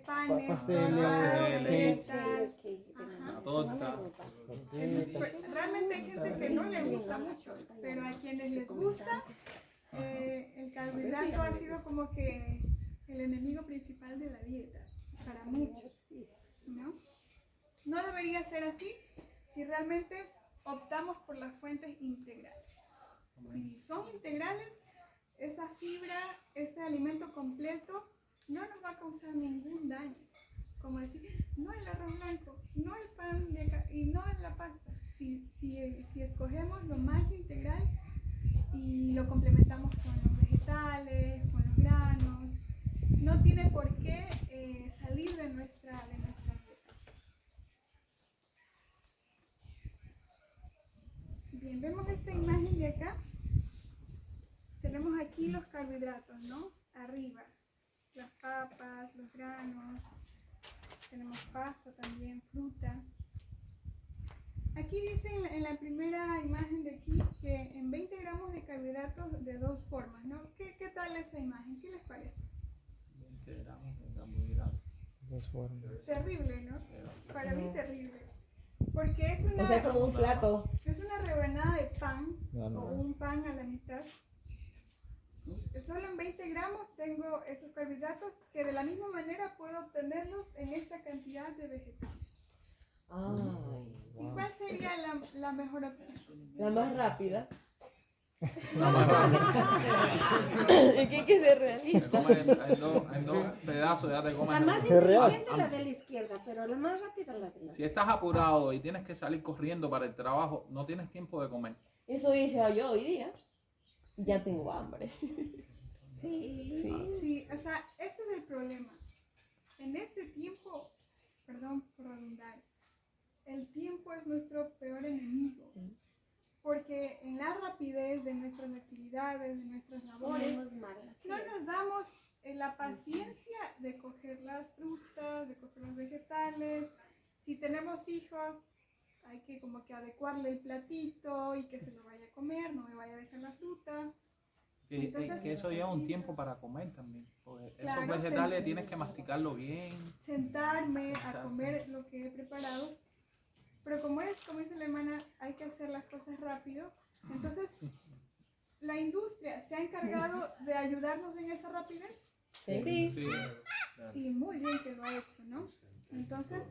Panes, Pasteles, galletas, La torta. realmente hay gente que no le gusta mucho, pero a quienes les gusta, el carbohidrato ha sido como que el enemigo principal de la dieta, para muchos, ¿no? No debería ser así si realmente optamos por las fuentes integrales. Si son integrales, esa fibra, este alimento completo, no nos va a causar ningún daño. Como decir, no el arroz blanco, no el pan y no la pasta. Si escogemos lo más integral y lo complementamos con los vegetales, con los granos, no tiene por qué salir de nuestra dieta. aquí los carbohidratos, ¿no? Arriba, las papas, los granos, tenemos pasta también, fruta. Aquí dice en la primera imagen de aquí que en 20 gramos de carbohidratos de dos formas, ¿no? ¿Qué tal esa imagen? ¿Qué les parece? 20 gramos de carbohidratos. Dos formas. Terrible, ¿no? Para mí terrible. Porque es O sea, como un plato. una rebanada de pan No, no. o un pan a la mitad. Solo en 20 gramos tengo esos carbohidratos que de la misma manera puedo obtenerlos en esta cantidad de vegetales. Ay, ¿Y cuál sería la mejor opción? la más rápida. No, más rápido. Es que hay que ser Te realista. comes en dos pedazos, ya te comes. La más Es real. inteligente la de la izquierda, pero la más rápida la de la Si estás apurado y tienes que salir corriendo para el trabajo, no tienes tiempo de comer. Eso hice yo hoy día. Y ya tengo hambre. Sí, o sea, ese es el problema. En este tiempo, perdón por redundar, el tiempo es nuestro peor enemigo. Porque en la rapidez de nuestras actividades, de nuestras labores, comemos mal. así no es. nos damos la paciencia de coger las frutas, de coger los vegetales. Si tenemos hijos, hay que como que adecuarle el platito y que se lo vaya a comer, no me vaya a dejar la fruta. Entonces, Que eso lleva un tiempo para comer también. Porque Claro, esos vegetales sí. tienes que masticarlo bien. Sentarme a Exacto. comer lo que he preparado. Pero como dice la hermana, hay que hacer las cosas rápido. Entonces, la industria se ha encargado de ayudarnos en esa rapidez. Sí. Sí. Y muy bien que lo ha hecho, ¿no? Entonces,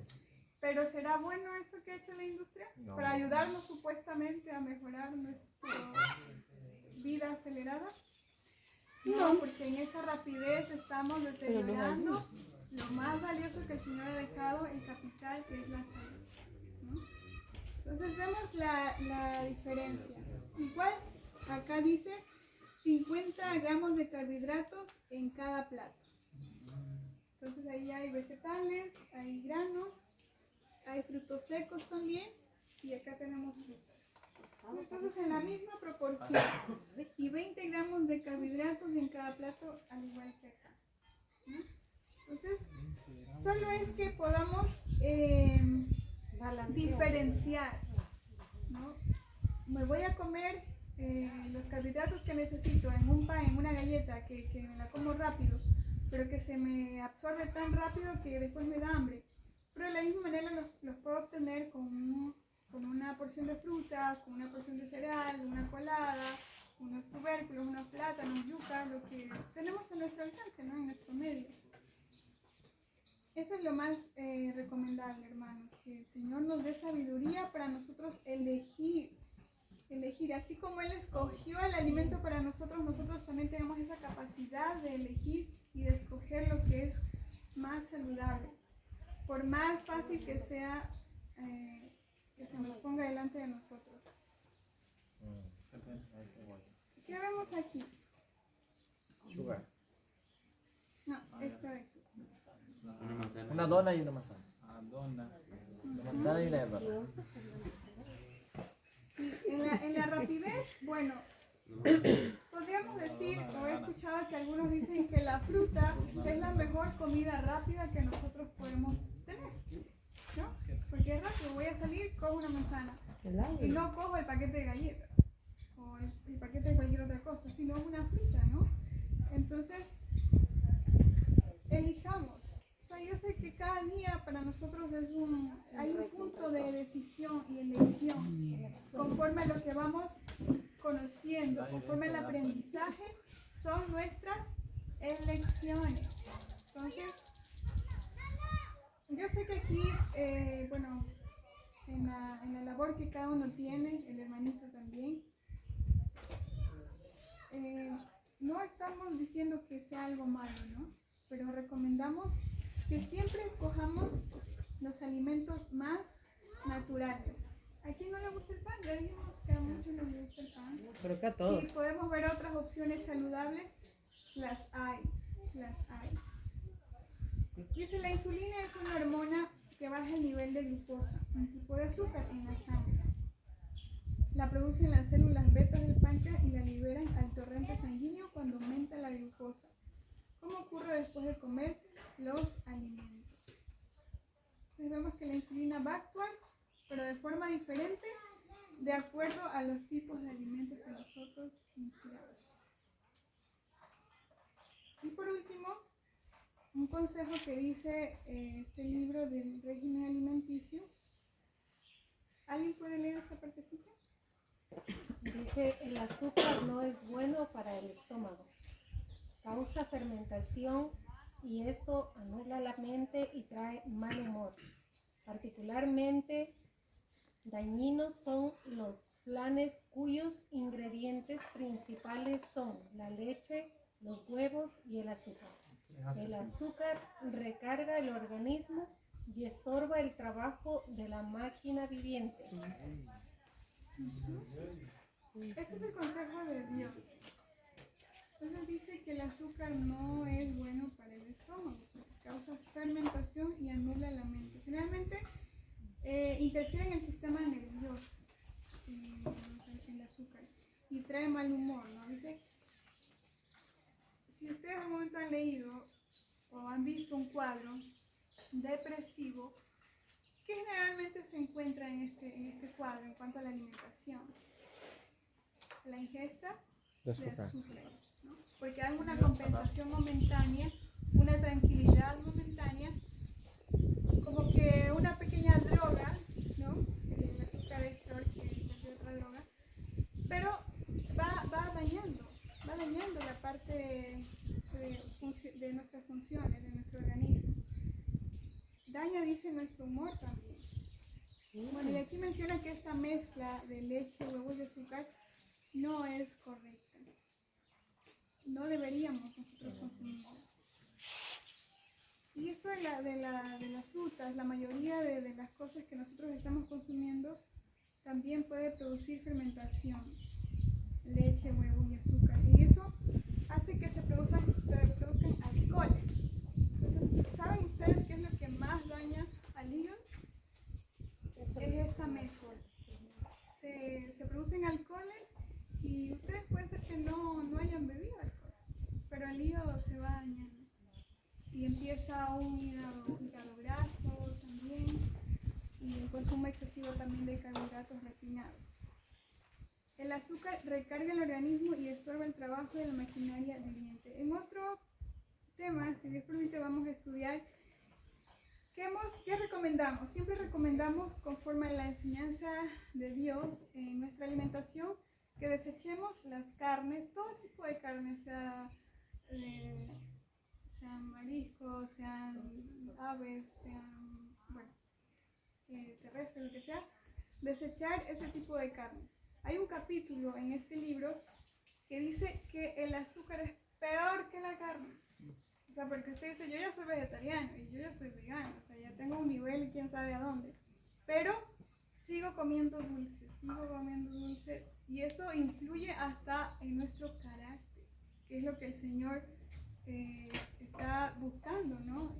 ¿pero será bueno eso que ha hecho la industria? No. Para ayudarnos supuestamente a mejorar nuestra vida acelerada. No, porque en esa rapidez estamos deteriorando lo más valioso que el Señor ha dejado, el capital, que es la salud, ¿no? Entonces vemos la diferencia. Igual, acá dice 50 gramos de carbohidratos en cada plato. Entonces ahí hay vegetales, hay granos, hay frutos secos también y acá tenemos frutas. Entonces en la misma proporción y 20 gramos de carbohidratos en cada plato al igual que acá, ¿no? Entonces solo es que podamos diferenciar, ¿no? Me voy a comer los carbohidratos que necesito en un pan, en una galleta que me la como rápido, pero que se me absorbe tan rápido que después me da hambre. Pero de la misma manera los puedo obtener con una porción de frutas, con una porción de cereal, una colada, unos tubérculos, unos plátanos, yuca, lo que tenemos a nuestro alcance, ¿no? En nuestro medio. Eso es lo más recomendable, hermanos, que el Señor nos dé sabiduría para nosotros elegir, así como Él escogió el alimento para nosotros, nosotros también tenemos esa capacidad de elegir y de escoger lo que es más saludable. Por más fácil que sea, que se nos ponga delante de nosotros. ¿Qué vemos aquí? Sugar. No, esta de aquí. Una manzana. Una dona y una manzana. Adona. Una manzana y una herba. Sí, en la rapidez, bueno, podríamos decir, o he escuchado que algunos dicen que la fruta es la mejor comida rápida que nosotros podemos tener, ¿no? Porque es rápido, voy a salir, cojo una manzana y no cojo el paquete de galletas o el paquete de cualquier otra cosa, sino una fruta, ¿no? Entonces, elijamos. O sea, yo sé que cada día para nosotros hay un punto de decisión y elección conforme a lo que vamos conociendo, conforme al aprendizaje, son nuestras elecciones. Entonces, yo sé que aquí, bueno, en la labor que cada uno tiene, el hermanito también, no estamos diciendo que sea algo malo, ¿no? Pero recomendamos que siempre escojamos los alimentos más naturales. ¿A quién no le gusta el pan? Ya dijimos que a muchos les gusta el pan. Pero acá todos. Si podemos ver otras opciones saludables, las hay. Dice, la insulina es una hormona que baja el nivel de glucosa, un tipo de azúcar en la sangre. La producen las células betas del páncreas y la liberan al torrente sanguíneo cuando cuando aumenta la glucosa. ¿Cómo ocurre después de comer los alimentos? Entonces vemos que la insulina va a actuar, pero de forma diferente, de acuerdo a los tipos de alimentos que nosotros ingiramos. Y por último, un consejo que dice este libro del régimen alimenticio. ¿Alguien puede leer esta partecita? Dice, el azúcar no es bueno para el estómago. Causa fermentación y esto anula la mente y trae mal humor. Particularmente dañinos son los flanes cuyos ingredientes principales son la leche, los huevos y el azúcar. El azúcar recarga el organismo y estorba el trabajo de la máquina viviente. Ese es el consejo de Dios. Entonces dice que el azúcar no es bueno para el estómago, porque causa fermentación y anula la mente. Finalmente, interfiere en el sistema nervioso, el azúcar, y trae mal humor, ¿no? Dice, si ustedes en algún momento han leído o han visto un cuadro depresivo, ¿qué generalmente se encuentra en este cuadro en cuanto a la alimentación? La ingesta de azúcar, ¿no? Porque hay una compensación momentánea, una tranquilidad momentánea, como que una pequeña droga, ¿no? El azúcar es peor que cualquier otra droga, pero va dañando la parte de nuestras funciones, de nuestro organismo. Daña, dice, nuestro humor también. Bueno, y aquí menciona que esta mezcla de leche, huevos y azúcar no es correcta. No deberíamos nosotros consumirla. Y esto de las frutas, la mayoría de las cosas que nosotros estamos consumiendo también puede producir fermentación. Leche, huevo y azúcar. Y eso hace que se produzcan alcoholes. Entonces, ¿saben ustedes qué es lo que más daña al hígado? Es esta mezcla. Se producen alcoholes y ustedes puede ser que no hayan bebido alcohol, pero el hígado se va dañando. Y empieza un hígado graso también, y el consumo excesivo también de carbohidratos refinados. El azúcar recarga el organismo y estorba el trabajo de la maquinaria viviente. En otro tema, si Dios permite, vamos a estudiar ¿qué recomendamos? Siempre recomendamos, conforme a la enseñanza de Dios en nuestra alimentación, que desechemos las carnes, todo tipo de carnes, sean mariscos, sean aves, sean terrestres, lo que sea, desechar ese tipo de carnes. Hay un capítulo en este libro que dice que el azúcar es peor que la carne. O sea, porque usted dice, yo ya soy vegetariano y yo ya soy vegano, o sea, ya tengo un nivel quién sabe a dónde. Pero sigo comiendo dulce y eso influye hasta en nuestro carácter, que es lo que el Señor está buscando, ¿no?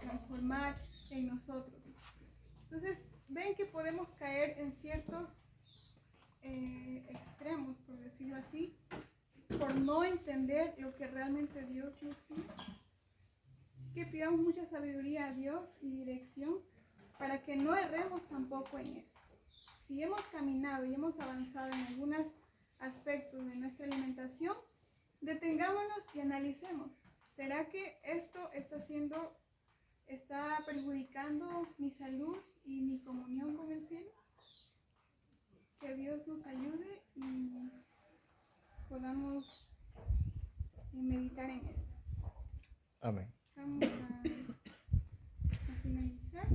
Transformar en nosotros. Entonces, ven que podemos caer en ciertos extremos, por decirlo así, por no entender lo que realmente Dios nos pide. Que pidamos mucha sabiduría a Dios y dirección para que no erremos tampoco en esto. Si hemos caminado y hemos avanzado en algunos aspectos de nuestra alimentación, detengámonos y analicemos. ¿Será que esto está perjudicando mi salud y mi comunión con el cielo? Que Dios nos ayude y podamos meditar en esto. Amén. Vamos a finalizar.